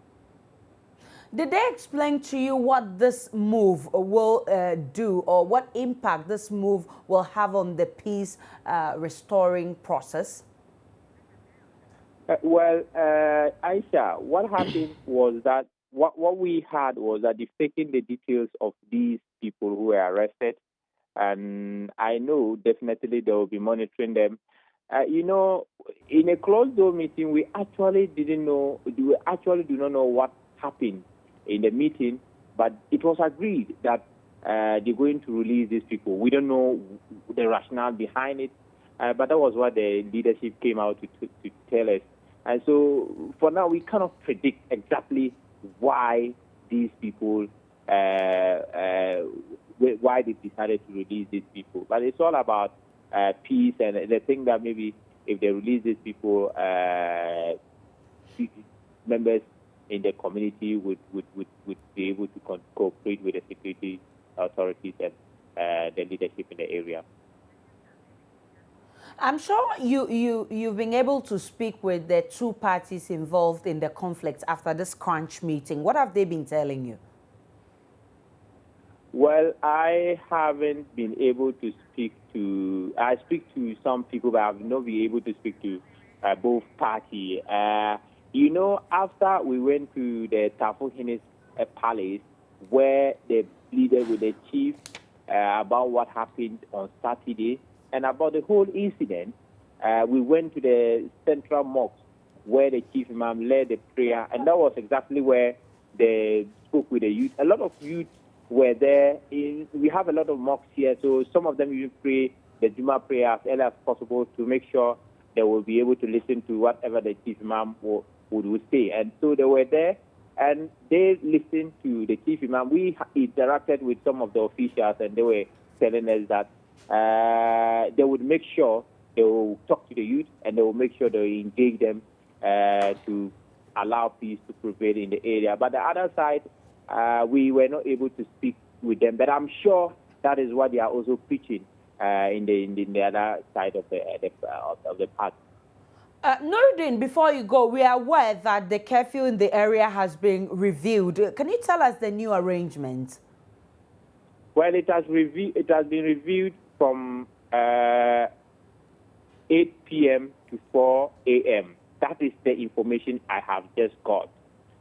Did they explain to you what this move will do, or what impact this move will have on the peace restoring process? Aisha, what happened was that what we had was that they've taken the details of these people who were arrested, and I know definitely they will be monitoring them. In a closed-door meeting, we actually do not know what happened in the meeting, but it was agreed that they're going to release these people. We don't know the rationale behind it, but that was what the leadership came out to tell us. And so for now, we cannot predict exactly why these people, why they decided to release these people. But it's all about peace, and they think that maybe if they release these people, members in the community would be able to cooperate with the security authorities and the leadership in the area. I'm sure you've been able to speak with the two parties involved in the conflict after this crunch meeting. What have they been telling you? Well, I haven't been able to speak to... I speak to some people, but I've not been able to speak to both parties. After we went to the Tafo Palace, where they pleaded with the chief about what happened on Saturday and about the whole incident, we went to the central mosque where the chief imam led the prayer, and that was exactly where they spoke with the youth. A lot of youth were there. We have a lot of mosques here, so some of them even pray the Juma prayer as early as possible to make sure they will be able to listen to whatever the chief imam would say. And so they were there, and they listened to the chief imam. We interacted with some of the officials, and they were telling us that they would make sure they will talk to the youth, and they will make sure they engage them to allow peace to prevail in the area. But the other side, we were not able to speak with them. But I'm sure that is what they are also preaching in the other side of the park. Nuruddin, before you go, we are aware that the curfew in the area has been reviewed. Can you tell us the new arrangement? Well, it has been reviewed from 8 p.m. to 4 a.m. That is the information I have just got.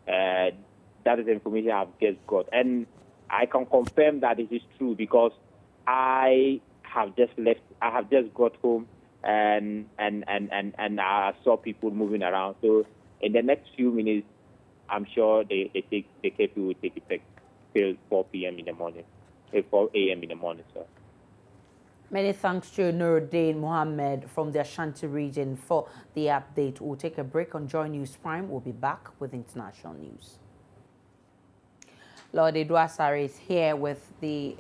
That is the information I have just got. And I can confirm that it is true because I have just left. I have just got home and I saw people moving around. So in the next few minutes, I'm sure the curfew will take effect till 4 p.m. in the morning, 4 a.m. in the morning, sir. Many thanks to Nuruddin Mohammed from the Ashanti region for the update. We'll take a break on Joy News Prime. We'll be back with international news. Lord Asare is here with the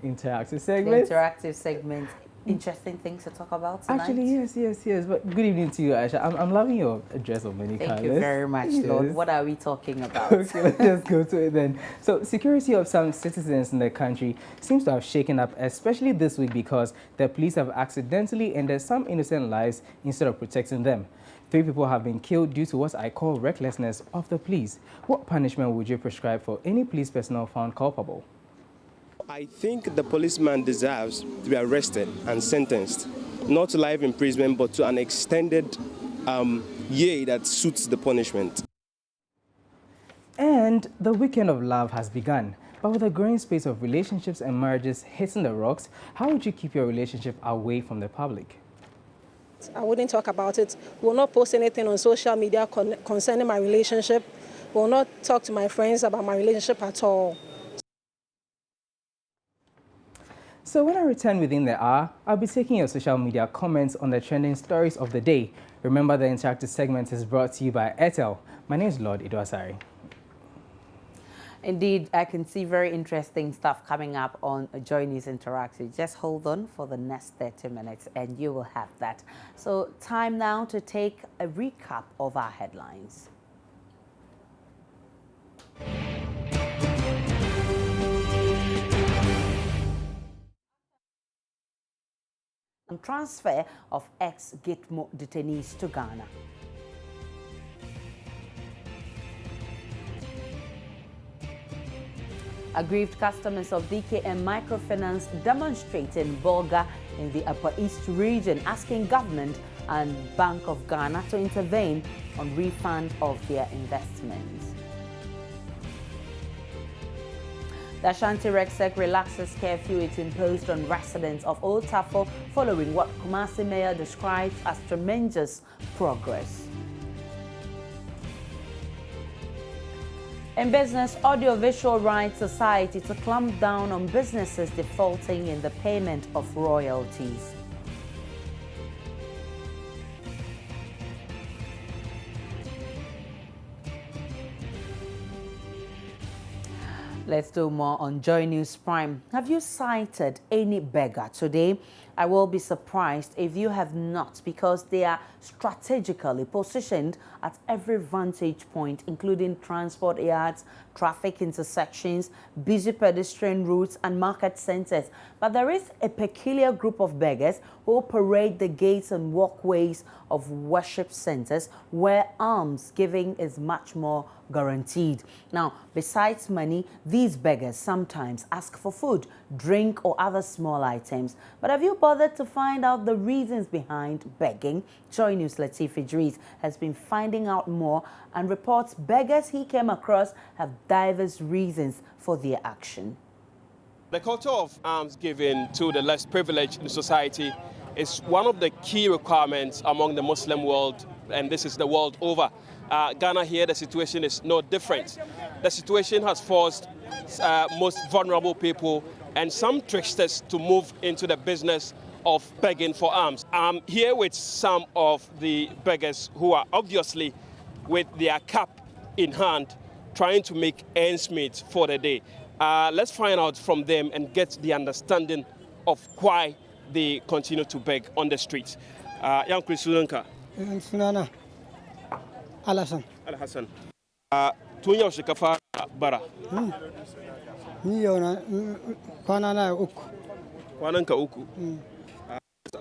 interactive segment. Interesting things to talk about tonight. Actually, yes. But good evening to you, Aisha. I'm loving your dress of many colors. Thank you very much, yes. Lord. What are we talking about? Okay, let's just go to it then. So, security of some citizens in the country seems to have shaken up, especially this week because the police have accidentally ended some innocent lives instead of protecting them. 3 people have been killed due to what I call recklessness of the police. What punishment would you prescribe for any police personnel found culpable? I think the policeman deserves to be arrested and sentenced, not to life imprisonment, but to an extended year that suits the punishment. And the weekend of love has begun. But with the growing space of relationships and marriages hitting the rocks, how would you keep your relationship away from the public? I wouldn't talk about it. Will not post anything on social media concerning my relationship. Will not talk to my friends about my relationship at all. So when I return within the hour, I'll be taking your social media comments on the trending stories of the day. Remember, the interactive segment is brought to you by Airtel. My name is Lord Asare. Indeed, I can see very interesting stuff coming up on Joy News Interactive. Just hold on for the next 30 minutes and you will have that. So time now to take a recap of our headlines. On transfer of ex-Gitmo detainees to Ghana. Aggrieved customers of DKM Microfinance demonstrating Bolga in the Upper East region, asking government and Bank of Ghana to intervene on refund of their investments. The Ashanti Rexec relaxes curfew it imposed on residents of Old Tafo following what Kumasi Mayor describes as tremendous progress. In business, Audiovisual Rights Society to clamp down on businesses defaulting in the payment of royalties. Let's do more on Joy News Prime. Have you sighted any beggar today? I will be surprised if you have not, because they are strategically positioned at every vantage point, including transport yards, traffic intersections, busy pedestrian routes, and market centers. But there is a peculiar group of beggars who parade the gates and walkways of worship centers where alms giving is much more guaranteed. Now, besides money, these beggars sometimes ask for food, drink, or other small items. But have you bothered to find out the reasons behind begging? Joy News' Latif Idris has been finding out more and reports beggars he came across have diverse reasons for their action. The culture of alms giving to the less privileged in society is one of the key requirements among the Muslim world, and this is the world over. Ghana here, the situation is no different. The situation has forced most vulnerable people and some tricksters to move into the business of begging for alms. I'm here with some of the beggars who are obviously with their cap in hand trying to make ends meet for the day. Let's find out from them and get the understanding of why they continue to beg on the streets. Young Chris Sudanka. Sunana Alhassan. Alhassan. Tunya shikafa bara. Ni yona kwana na uku. Kwanan ka uku.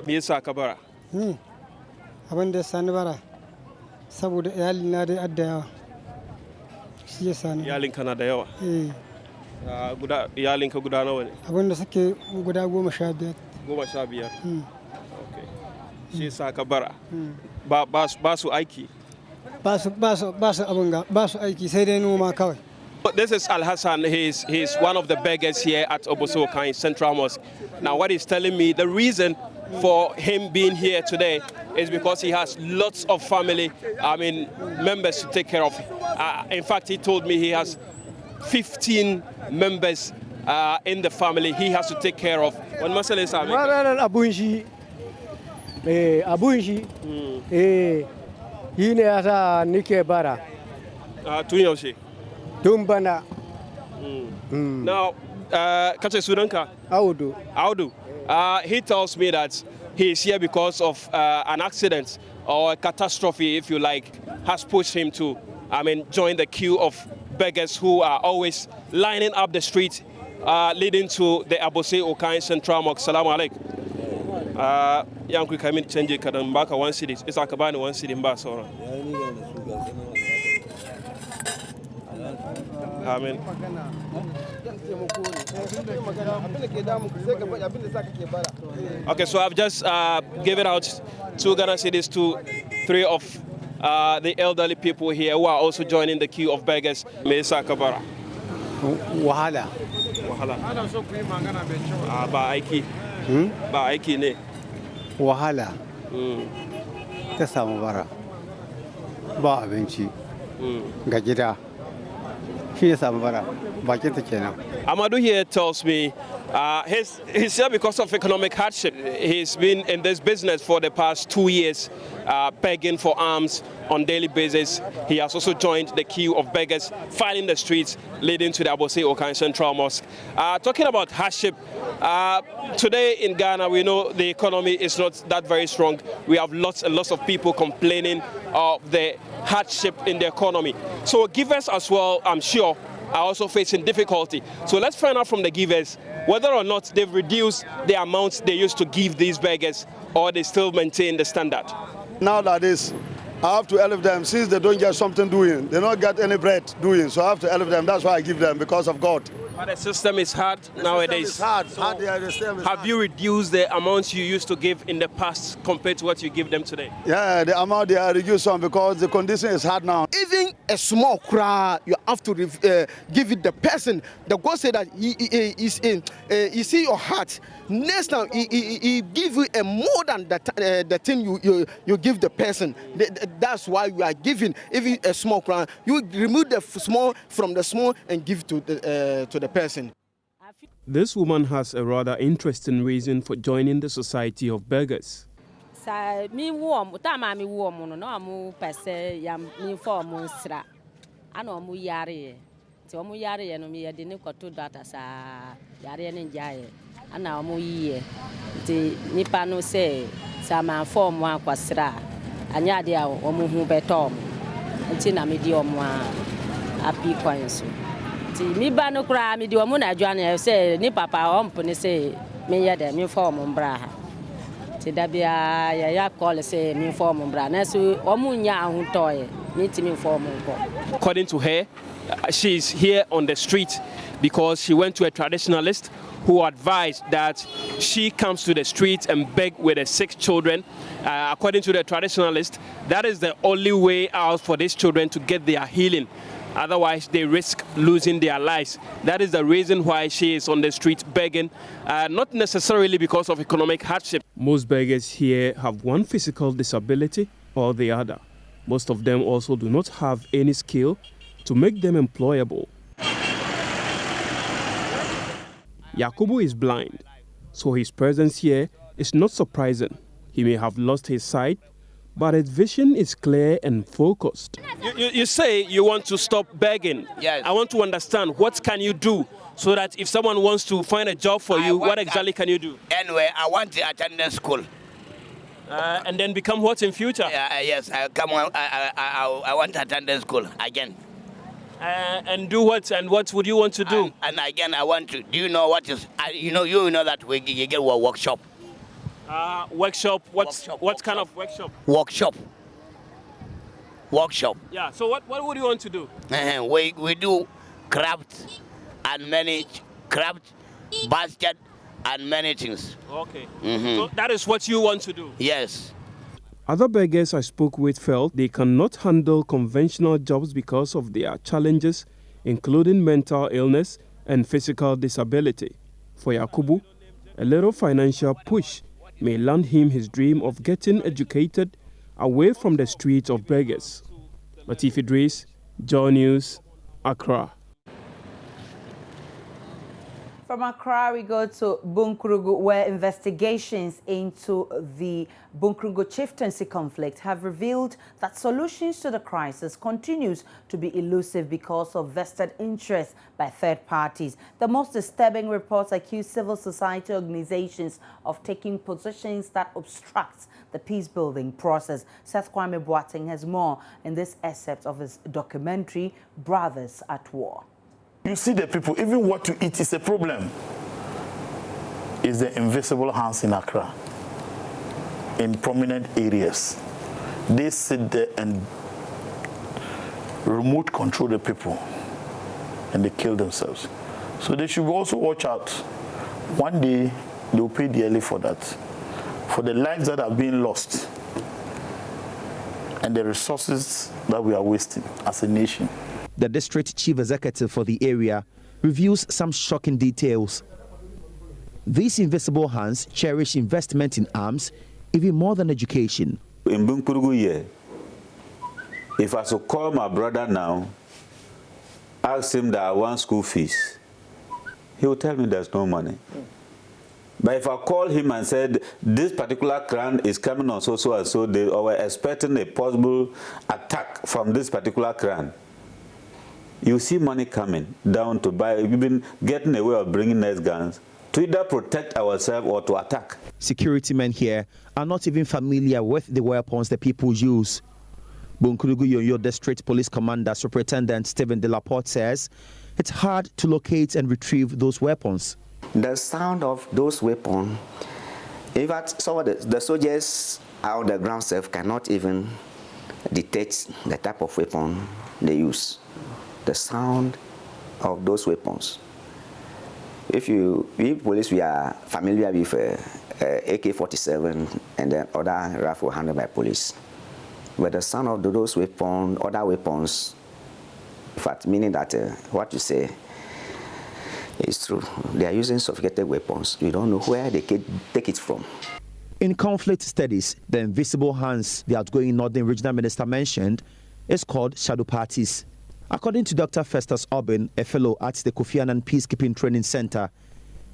Me yasa ka bara? Abin da sani bara saboda iyalin na dai adda yawa. Shi yasa ne. Iyalin kana da yawa. Iyalin ka guda nawa ne? Abin da suke guda 15. 15. Okay. Shi yasa ka bara. Ba su aiki. Ba su abin ga ba su aiki sai dai noma kawai. This is Al-Hassan. He's one of the beggars here at Oboso Okai Central Mosque. Now, what he's telling me, the reason for him being here today is because he has lots of family, members to take care of. In fact, he told me he has 15 members in the family he has to take care of. When Masala is yine asa nike bara. Tunyaushe. Tumbana. Now, Kache Sudanka? Audu. He tells me that he is here because of an accident or a catastrophe, if you like, has pushed him to, join the queue of beggars who are always lining up the street leading to the Oboso Okai Central Mosque. Salaam alaikum. Young quick, change it. Kadam baka 1 city. It's like about 1 city in Basora. Amen. Okay, so I've just given out 2 Ghana cedis to 3 of the elderly people here who are also joining the queue of beggars. Mesa Kabara. Wahala. Ba aiki. Ba aiki ne. Wahala. Ta samu bara. Ba abinci. Ga gida. Shi ya samu bara. Bakin ta kenan. Amadou here tells me he's here because of economic hardship. He's been in this business for the past 2 years, begging for alms on daily basis. He has also joined the queue of beggars filing the streets leading to the Oboso Okai Central Mosque. Talking about hardship, today in Ghana, we know the economy is not that very strong. We have lots and lots of people complaining of the hardship in the economy. So givers as well, I'm sure, are also facing difficulty. So let's find out from the givers whether or not they've reduced the amounts they used to give these beggars or they still maintain the standard. Now that is, I have to help them since they don't get something doing. They don't get any bread doing, so I have to help them. That's why I give them, because of God. But the system is hard nowadays. It's hard. So have you reduced the amounts you used to give in the past compared to what you give them today? Yeah, the amount they are reduced some because the condition is hard now. Even a small cry, you have to give it the person. The God said that he see your heart. Next time he give you a more than the thing you give the person. That's why you are giving even a small cry. You remove the small from the small and give to the person. This woman has a rather interesting reason for joining the Society of Beggars. Mi ba no kra mi di omo na adwane say ni papa ompone say me ye de mi form mbra ha ti da bia ya call say mi form mbra na so omo nya ahotoye mi ti mi form nko. According to her, she's here on the street because she went to a traditionalist who advised that she comes to the street and beg with her 6 children. According to the traditionalist, that is the only way out for these children to get their healing. Otherwise, they risk losing their lives. That is the reason why she is on the street begging, not necessarily because of economic hardship. Most beggars here have one physical disability or the other. Most of them also do not have any skill to make them employable. Yakubu is blind, so his presence here is not surprising. He may have lost his sight, but his vision is clear and focused. You say you want to stop begging. Yes. I want to understand, what can you do so that if someone wants to find a job for you, what exactly can you do? Anyway, I want to attend the school. And then become what in future? Yes, I want to attend the school again. And do what? And what would you want to do? And again, I want to. Do you know what is? You know that you get a workshop. Workshop. What kind of workshop? Workshop. Yeah. So what would you want to do? We do craft and many craft, basket and many things. Okay. So that is what you want to do? Yes. Other beggars I spoke with felt they cannot handle conventional jobs because of their challenges, including mental illness and physical disability. For Yakubu, a little financial push may land him his dream of getting educated away from the streets of beggars. Latif Idris, Joy News, Accra. From Accra, we go to Bunkurugu, where investigations into the Bunkurugu chieftaincy conflict have revealed that solutions to the crisis continues to be elusive because of vested interest by third parties. The most disturbing reports accuse civil society organizations of taking positions that obstruct the peace-building process. Seth Kwame Boateng has more in this excerpt of his documentary, Brothers at War. You see the people, even what to eat is a problem. It's the invisible hands in Accra, in prominent areas. They sit there and remote control the people, and they kill themselves. So they should also watch out. One day, they'll pay dearly for that, for the lives that are being lost, and the resources that we are wasting as a nation. The district chief executive for the area reveals some shocking details. These invisible hands cherish investment in arms even more than education. In Bunkurugu, if I should call my brother now, ask him that I want school fees, he will tell me there's no money. But if I call him and said, this particular clan is coming on so and so, they were expecting a possible attack from this particular clan, you see money coming down to buy, even getting a way of bringing nice guns to either protect ourselves or to attack. Security men here are not even familiar with the weapons the people use. Bunkurugu Yoyo District Police Commander Superintendent Stephen De La Porte says it's hard to locate and retrieve those weapons. The sound of those weapons, in fact, some of the soldiers out on the ground self cannot even detect the type of weapon they use. The sound of those weapons. We police, we are familiar with AK-47 and then other rifle handled by police. But the sound of those weapons, other weapons, in fact, meaning that what you say is true. They are using sophisticated weapons. You don't know where they take it from. In conflict studies, the invisible hands the outgoing Northern Regional Minister mentioned is called shadow parties. According to Dr. Festus Obin, a fellow at the Kofi Annan Peacekeeping Training Center,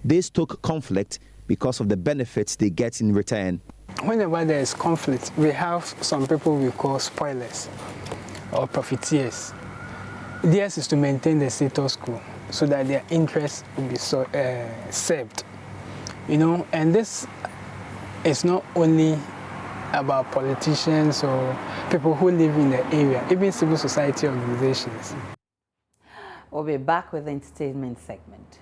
they stoke conflict because of the benefits they get in return. Whenever there is conflict, we have some people we call spoilers or profiteers. Theirs is to maintain the status quo so that their interests will be served. And this is not only about politicians or people who live in the area, even civil society organizations. We'll be back with the entertainment segment.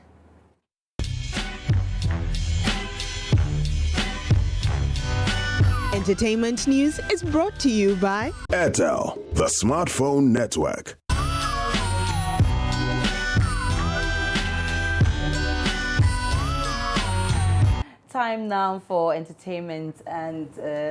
Entertainment news is brought to you by Airtel, the smartphone network. Time time now for entertainment, and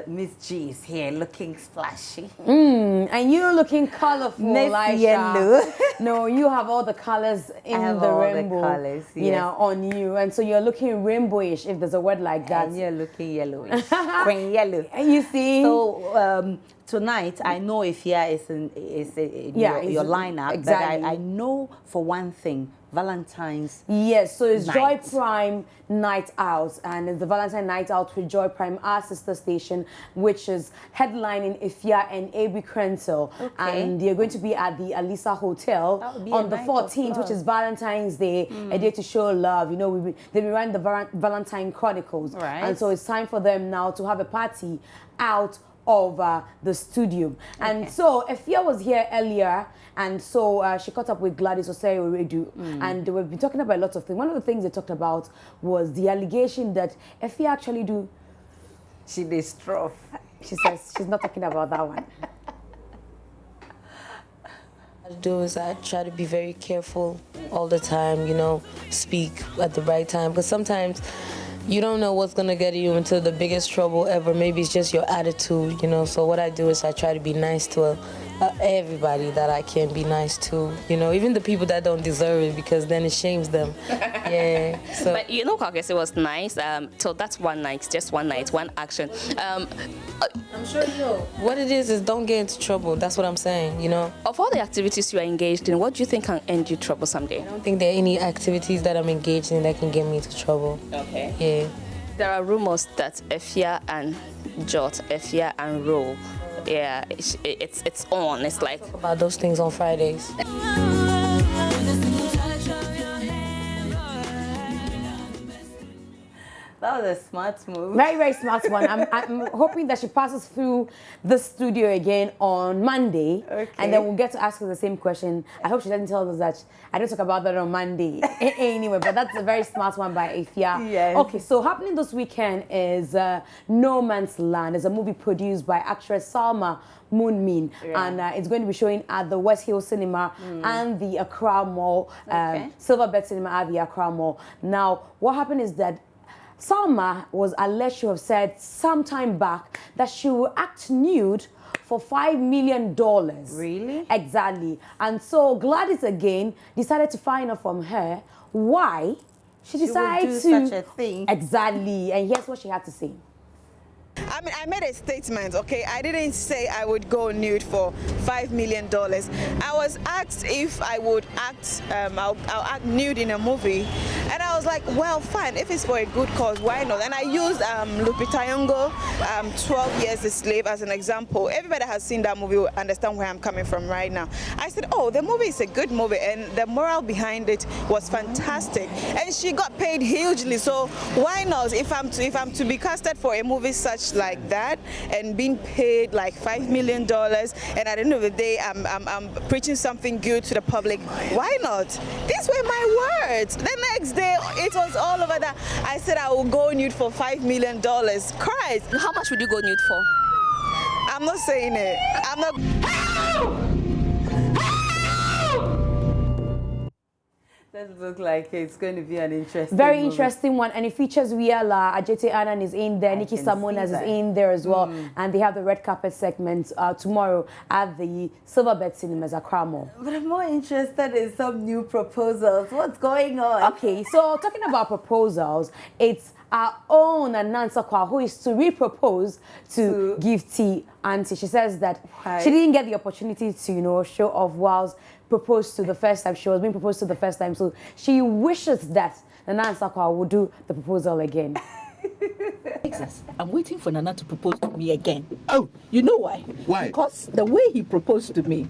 Miss G is here looking splashy. And you looking colorful, Miss Yellow. No, you have all the colors in the rainbow, colors, yes. you know, on you, and so you're looking rainbowish, if there's a word like that. And you're looking yellowish, queen yellow. You see. So tonight, I know Ifya is in your lineup, exactly. but I know for one thing, Valentine's. Yes, so it's night. Joy Prime Night Out, and it's the Valentine Night Out with Joy Prime, our sister station, which is headlining Ifya and AB Krenzel. Okay. And they're going to be at the Alisa Hotel on the 14th, which is Valentine's Day, a day to show love. You know, they've been running the Valentine Chronicles. Right. And so it's time for them now to have a party out of the studio. And so Ifya was here earlier, and so she caught up with Gladys Osei Asare, and we've been talking about a lot of things. One of the things they talked about was the allegation that Ifya actually do. She destroy. She says she's not talking about that one. What I do is I try to be very careful all the time, you know, speak at the right time, because sometimes you don't know what's gonna get you into the biggest trouble ever. Maybe it's just your attitude, you know. So what I do is I try to be nice to everybody that I can be nice to, you know, even the people that don't deserve it, because then it shames them. Yeah. So. But you know, Caucus, it was nice. So that's one night, just one night, one action. I'm sure you know. What it is don't get into trouble. That's what I'm saying, you know. Of all the activities you are engaged in, what do you think can end you trouble someday? I don't think there are any activities that I'm engaged in that can get me into trouble. Okay. Yeah. There are rumors that Ifya and Jot, Ifya and Ro, yeah, it's on. It's like talk about those things on Fridays. That was a smart move. Very, very smart one. I'm hoping that she passes through the studio again on Monday. Okay. And then we'll get to ask her the same question. I hope she doesn't tell us that I didn't talk about that on Monday. Anyway, but that's a very smart one by Ifya. Yes. Okay, so happening this weekend is No Man's Land. It's a movie produced by actress Salma Moonmin, and it's going to be showing at the West Hill Cinema and the Accra Mall, Silverbird Cinema at the Accra Mall. Now, what happened is that Salma was alleged to have said some time back that she will act nude for $5 million. Really? Exactly. And so Gladys again decided to find out from her why she decided would do such a thing. Exactly. And here's what she had to say. I mean, I made a statement, okay? I didn't say I would go nude for $5 million. I was asked if I would act, I'll act nude in a movie. And I was like, well, fine, if it's for a good cause, why not? And I used Lupita Nyong'o, 12 Years a Slave as an example. Everybody that has seen that movie will understand where I'm coming from right now. I said, oh, the movie is a good movie, and the moral behind it was fantastic. And she got paid hugely, so why not? If I'm to be casted for a movie such like that and being paid like $5 million, and at the end of the day I'm preaching something good to the public, why not? These were my words. The next day it was all over that I said I will go nude for $5 million. Christ, how much would you go nude for? I'm not saying it. I'm not. That looks like it's going to be an interesting Very movie. interesting one, and it features Wiela, Ajete Annan is in there, Nikki Samonas is in there as well, and they have the red carpet segment tomorrow at the Silverbird Cinemas at Accra Mall. But I'm more interested in some new proposals. What's going on? Okay, so talking about proposals, it's our own Anansa Kwa, who is to re-propose to Gifty Auntie. She says that she didn't get the opportunity to, you know, show off whilst proposed to the first time. She was being proposed to the first time, so she wishes that Nana Sakwa would do the proposal again. I'm waiting for Nana to propose to me again. Oh, you know why? Why? Because the way he proposed to me,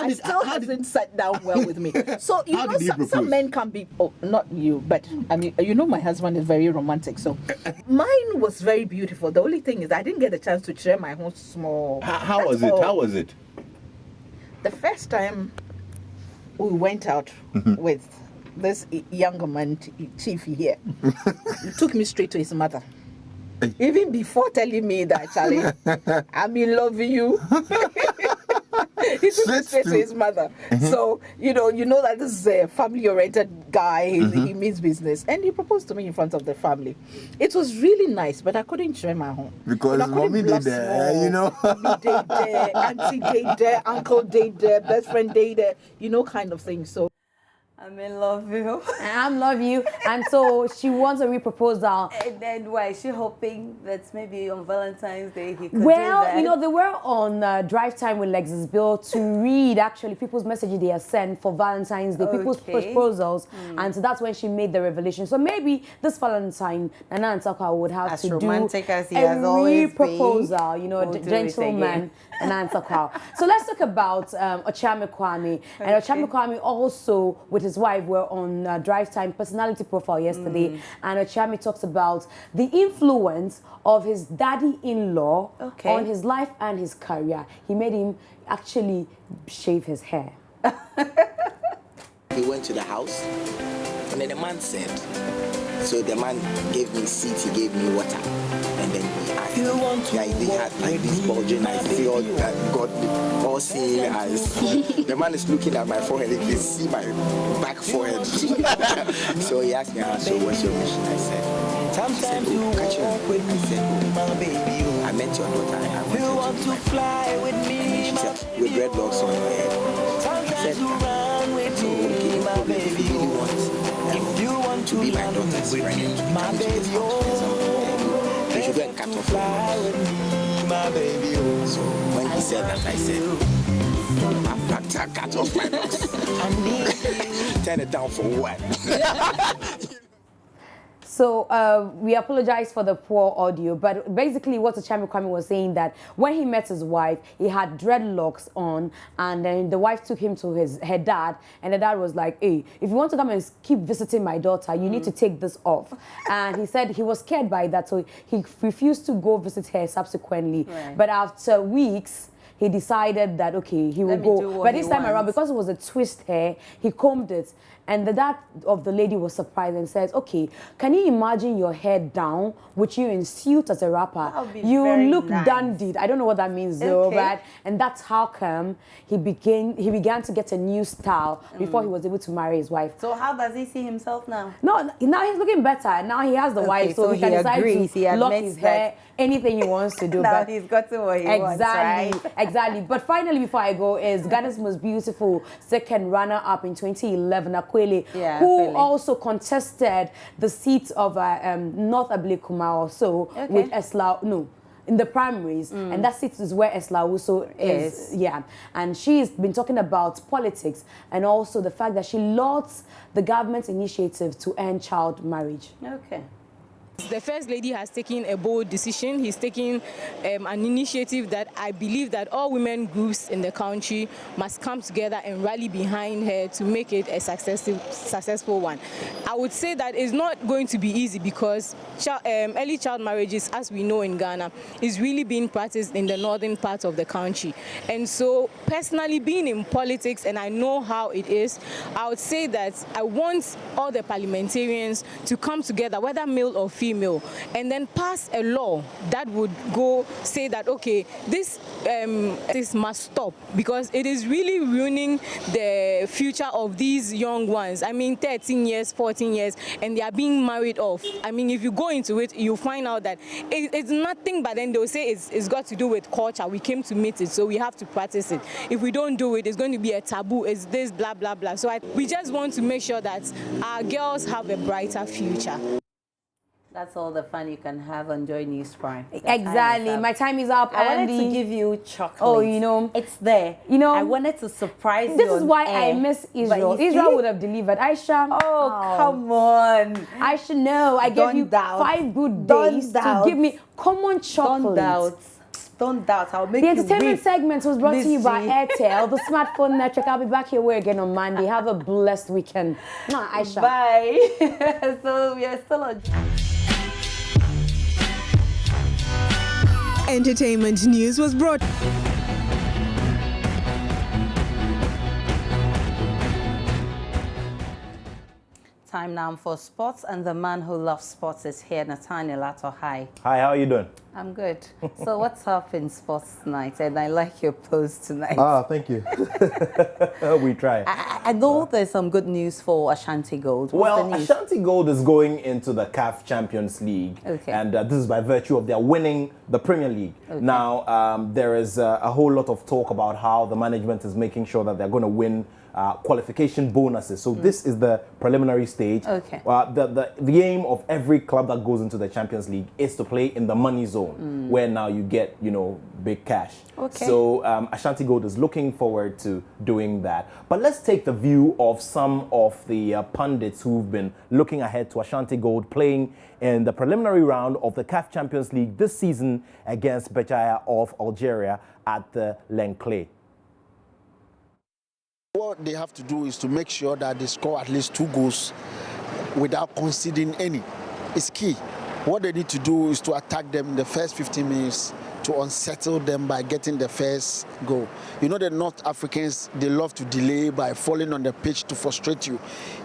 still hasn't sat down well with me. So you know, some men can be. Oh, not you, but I mean, you know, my husband is very romantic. So mine was very beautiful. The only thing is, I didn't get a chance to share my own small. How was it? How was it? The first time we went out with this younger man, Chief here, he took me straight to his mother. Even before telling me that, Charlie, I'm in love with you. He took me straight to his mother. So, you know that this is a family-oriented guy. He means business. And he proposed to me in front of the family. It was really nice, but I couldn't share my home. Because mommy did there, Mommy did there, auntie did there, uncle did there, best friend did there, kind of thing. So I'm in love with you. I'm love you. And so she wants a re-proposal. And then why? Is she hoping that maybe on Valentine's Day he could Well, do that? they were on Drive Time with Lexus Bill to read actually people's messages they have sent for Valentine's Day, people's proposals. And so that's when she made the revelation. So maybe this Valentine, Nana and Saka would have as to romantic do as he has always proposal, we'll gentleman. And answer call. So let's talk about Ochame Kwame. And Ochame Kwame also, with his wife, were on Drive Time personality profile yesterday. And Ochame talks about the influence of his daddy-in-law on his life and his career. He made him actually shave his hair. We went to the house, and then the man said, so the man gave me seats, he gave me water, and then he asked, they had like this bulging eyes, see all that God, all seeing eyes. The man is looking at my forehead, he can see my back forehead. So he asked me, so what's your mission? I said, sometimes you walk with me, my baby. I met your daughter, I want to fly with me, my baby. With dreadlocks on your head. Sometimes you run with me, my baby. If you want to be my daughter's friend, my baby, you should go and cut off my baby. So when he said that, I said, I've cut off my box. Turn it down for what? So we apologize for the poor audio, but basically what Ochame Kwame was saying that when he met his wife, he had dreadlocks on, and then the wife took him to her dad, and the dad was like, hey, if you want to come and keep visiting my daughter, you need to take this off. And he said he was scared by that, so he refused to go visit her subsequently. Right. But after weeks, he decided that, okay, he would go. But this time around, because it was a twist hair, he combed it. And the dad of the lady was surprised and says, okay, can you imagine your hair down with you in suit as a rapper? You look dandied. I don't know what that means though, right? And that's how come he began to get a new style before he was able to marry his wife. So how does he see himself now? No, now he's looking better. Now he has the wife, so he can decide to lock his hair, anything he wants to do. Now he's got to what he wants, right? Exactly. But finally, before I go, is Ghana's most beautiful second runner-up in 2011, who also contested the seat of North Ablekuma also with Esla, in the primaries, and that seat is where Esla also is. Yeah, and she's been talking about politics and also the fact that she lauds the government's initiative to end child marriage. Okay. The First Lady has taken a bold decision. He's taking an initiative that I believe that all women groups in the country must come together and rally behind her to make it a successful one. I would say that it's not going to be easy because early child marriages, as we know in Ghana, is really being practiced in the northern part of the country. And so personally, being in politics, and I know how it is, I would say that I want all the parliamentarians to come together, whether male or female, and then pass a law that would go say that, okay, this must stop because it is really ruining the future of these young ones. I mean, 13 years, 14 years, and they are being married off. I mean, if you go into it, you find out that it's nothing, but then they'll say it's got to do with culture. We came to meet it, so we have to practice it. If we don't do it, it's going to be a taboo. It's this, blah, blah, blah. So we just want to make sure that our girls have a brighter future. That's all the fun you can have on Joy News Prime. Exactly. My time is up. I wanted to give you chocolate. Oh, it's there. I wanted to surprise you. This is why I miss Israel. Israel would have delivered. Aisha. Oh, come on. Aisha, no. I gave you 5 good days to give me common chocolate. Don't doubt. I'll make you The entertainment weep. segment was brought to you by Airtel, the smartphone network. I'll be back your way again on Monday. Have a blessed weekend. Aisha. Bye. So we are still on. Entertainment news was brought. Time now for sports, and the man who loves sports is here, Nathaniel Lato. Hi. Hi, how are you doing? I'm good. So what's up in sports tonight? And I like your post tonight. Ah, thank you. We try. I know there's some good news for Ashanti Gold. What's the news? Ashanti Gold is going into the CAF Champions League. Okay. And this is by virtue of their winning the Premier League. Okay. Now, there is a whole lot of talk about how the management is making sure that they're going to win qualification bonuses. So this is the preliminary stage. Okay. The aim of every club that goes into the Champions League is to play in the money zone, where now you get, you know, big cash. Okay. So Ashanti Gold is looking forward to doing that. But let's take the view of some of the pundits who've been looking ahead to Ashanti Gold playing in the preliminary round of the CAF Champions League this season against Béjaïa of Algeria at the L'Enclave. What they have to do is to make sure that they score at least 2 goals without conceding any. It's key. What they need to do is to attack them in the first 15 minutes to unsettle them by getting the first goal. You know, the North Africans, they love to delay by falling on the pitch to frustrate you.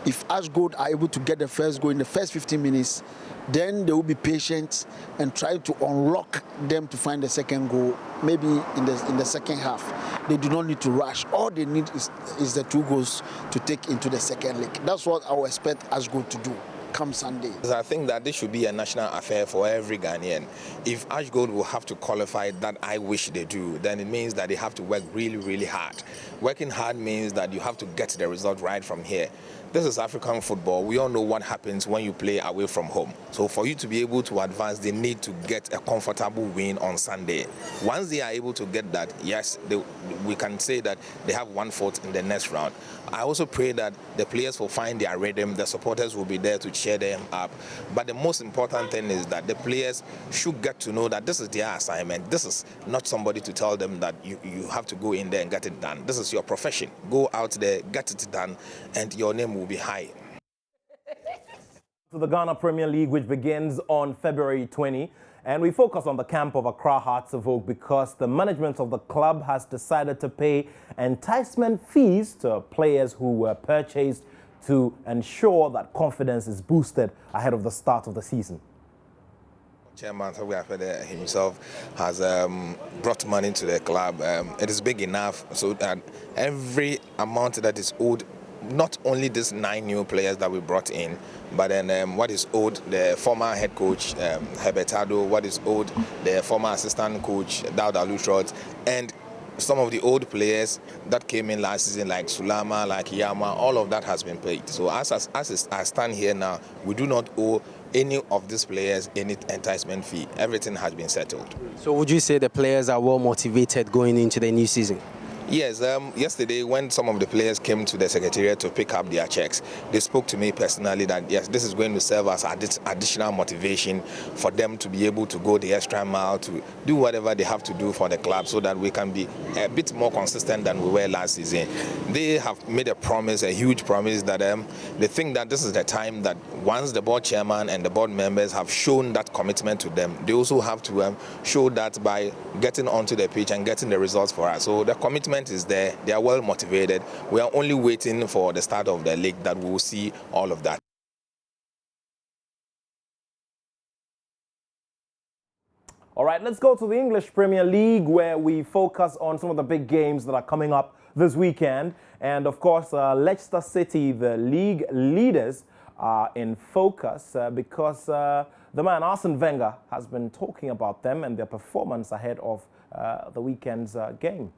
If Ash Gold are able to get the first goal in the first 15 minutes, then they will be patient and try to unlock them to find the second goal, maybe in the second half. They do not need to rush. All they need is the 2 goals to take into the second leg. That's what I would expect Ash Gold to do come Sunday. I think that this should be a national affair for every Ghanaian. If Ash Gold will have to qualify that I wish they do, then it means that they have to work really, really hard. Working hard means that you have to get the result right from here. This is African football. We all know what happens when you play away from home. So for you to be able to advance, they need to get a comfortable win on Sunday. Once they are able to get that, yes, we can say that they have 1/4 in the next round. I also pray that the players will find their rhythm, the supporters will be there to cheer them up. But the most important thing is that the players should get to know that this is their assignment. This is not somebody to tell them that you have to go in there and get it done. This is your profession. Go out there, get it done, and your name will be high. To the Ghana Premier League, which begins on February 20. And we focus on the camp of Accra Hearts of Oak because the management of the club has decided to pay enticement fees to players who were purchased to ensure that confidence is boosted ahead of the start of the season. Chairman himself has brought money to the club. It is big enough so that every amount that is owed, not only these 9 new players that we brought in, but then what is owed the former head coach, Hebertado, what is owed the former assistant coach, Dauda Lutrot, and some of the old players that came in last season, like Sulama, like Yama, all of that has been paid. So as I stand here now, we do not owe any of these players any enticement fee. Everything has been settled. So would you say the players are well motivated going into the new season? Yes, yesterday when some of the players came to the secretariat to pick up their checks, they spoke to me personally that yes, this is going to serve as additional motivation for them to be able to go the extra mile to do whatever they have to do for the club so that we can be a bit more consistent than we were last season. They have made a promise, a huge promise, that they think that this is the time that once the board chairman and the board members have shown that commitment to them, they also have to show that by getting onto the pitch and getting the results for us. So the commitment is there. They are well motivated. We are only waiting for the start of the league that we will see all of that. All right, let's go to the English Premier League where we focus on some of the big games that are coming up this weekend. And of course, Leicester City, the league leaders, are in focus because the man Arsene Wenger has been talking about them and their performance ahead of the weekend's game.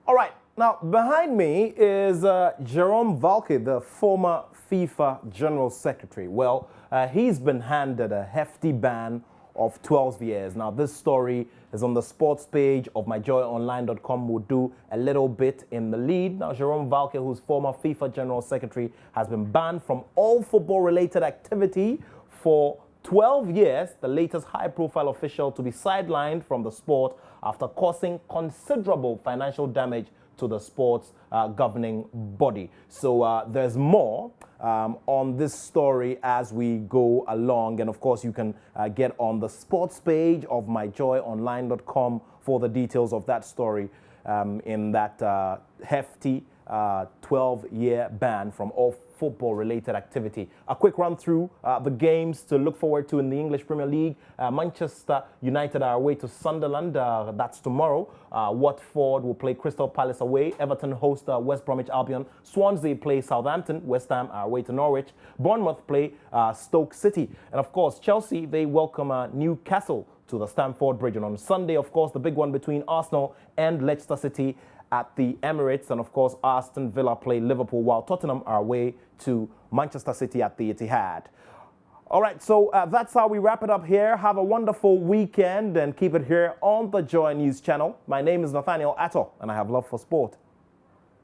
All right, now behind me is Jerome Valcke, the former FIFA General Secretary. Well, he's been handed a hefty ban of 12 years. Now, this story is on the sports page of myjoyonline.com. We'll do a little bit in the lead. Now, Jerome Valcke, who's former FIFA General Secretary, has been banned from all football-related activity for 12 years, the latest high-profile official to be sidelined from the sport after causing considerable financial damage to the sport's governing body. So there's more on this story as we go along. And of course, you can get on the sports page of myjoyonline.com for the details of that story in that hefty 12-year ban from all football-related activity. A quick run through the games to look forward to in the English Premier League. Manchester United are away to Sunderland. That's tomorrow. Watford will play Crystal Palace away. Everton host West Bromwich Albion. Swansea play Southampton. West Ham are away to Norwich. Bournemouth play Stoke City. And of course, Chelsea, they welcome Newcastle to the Stamford Bridge. And on Sunday, of course, the big one between Arsenal and Leicester City at the Emirates. And of course, Aston Villa play Liverpool, while Tottenham are away to Manchester City at the Etihad. All right, so that's how we wrap it up here. Have a wonderful weekend and keep it here on the Joy News channel. My name is Nathaniel Atto, and I have love for sport.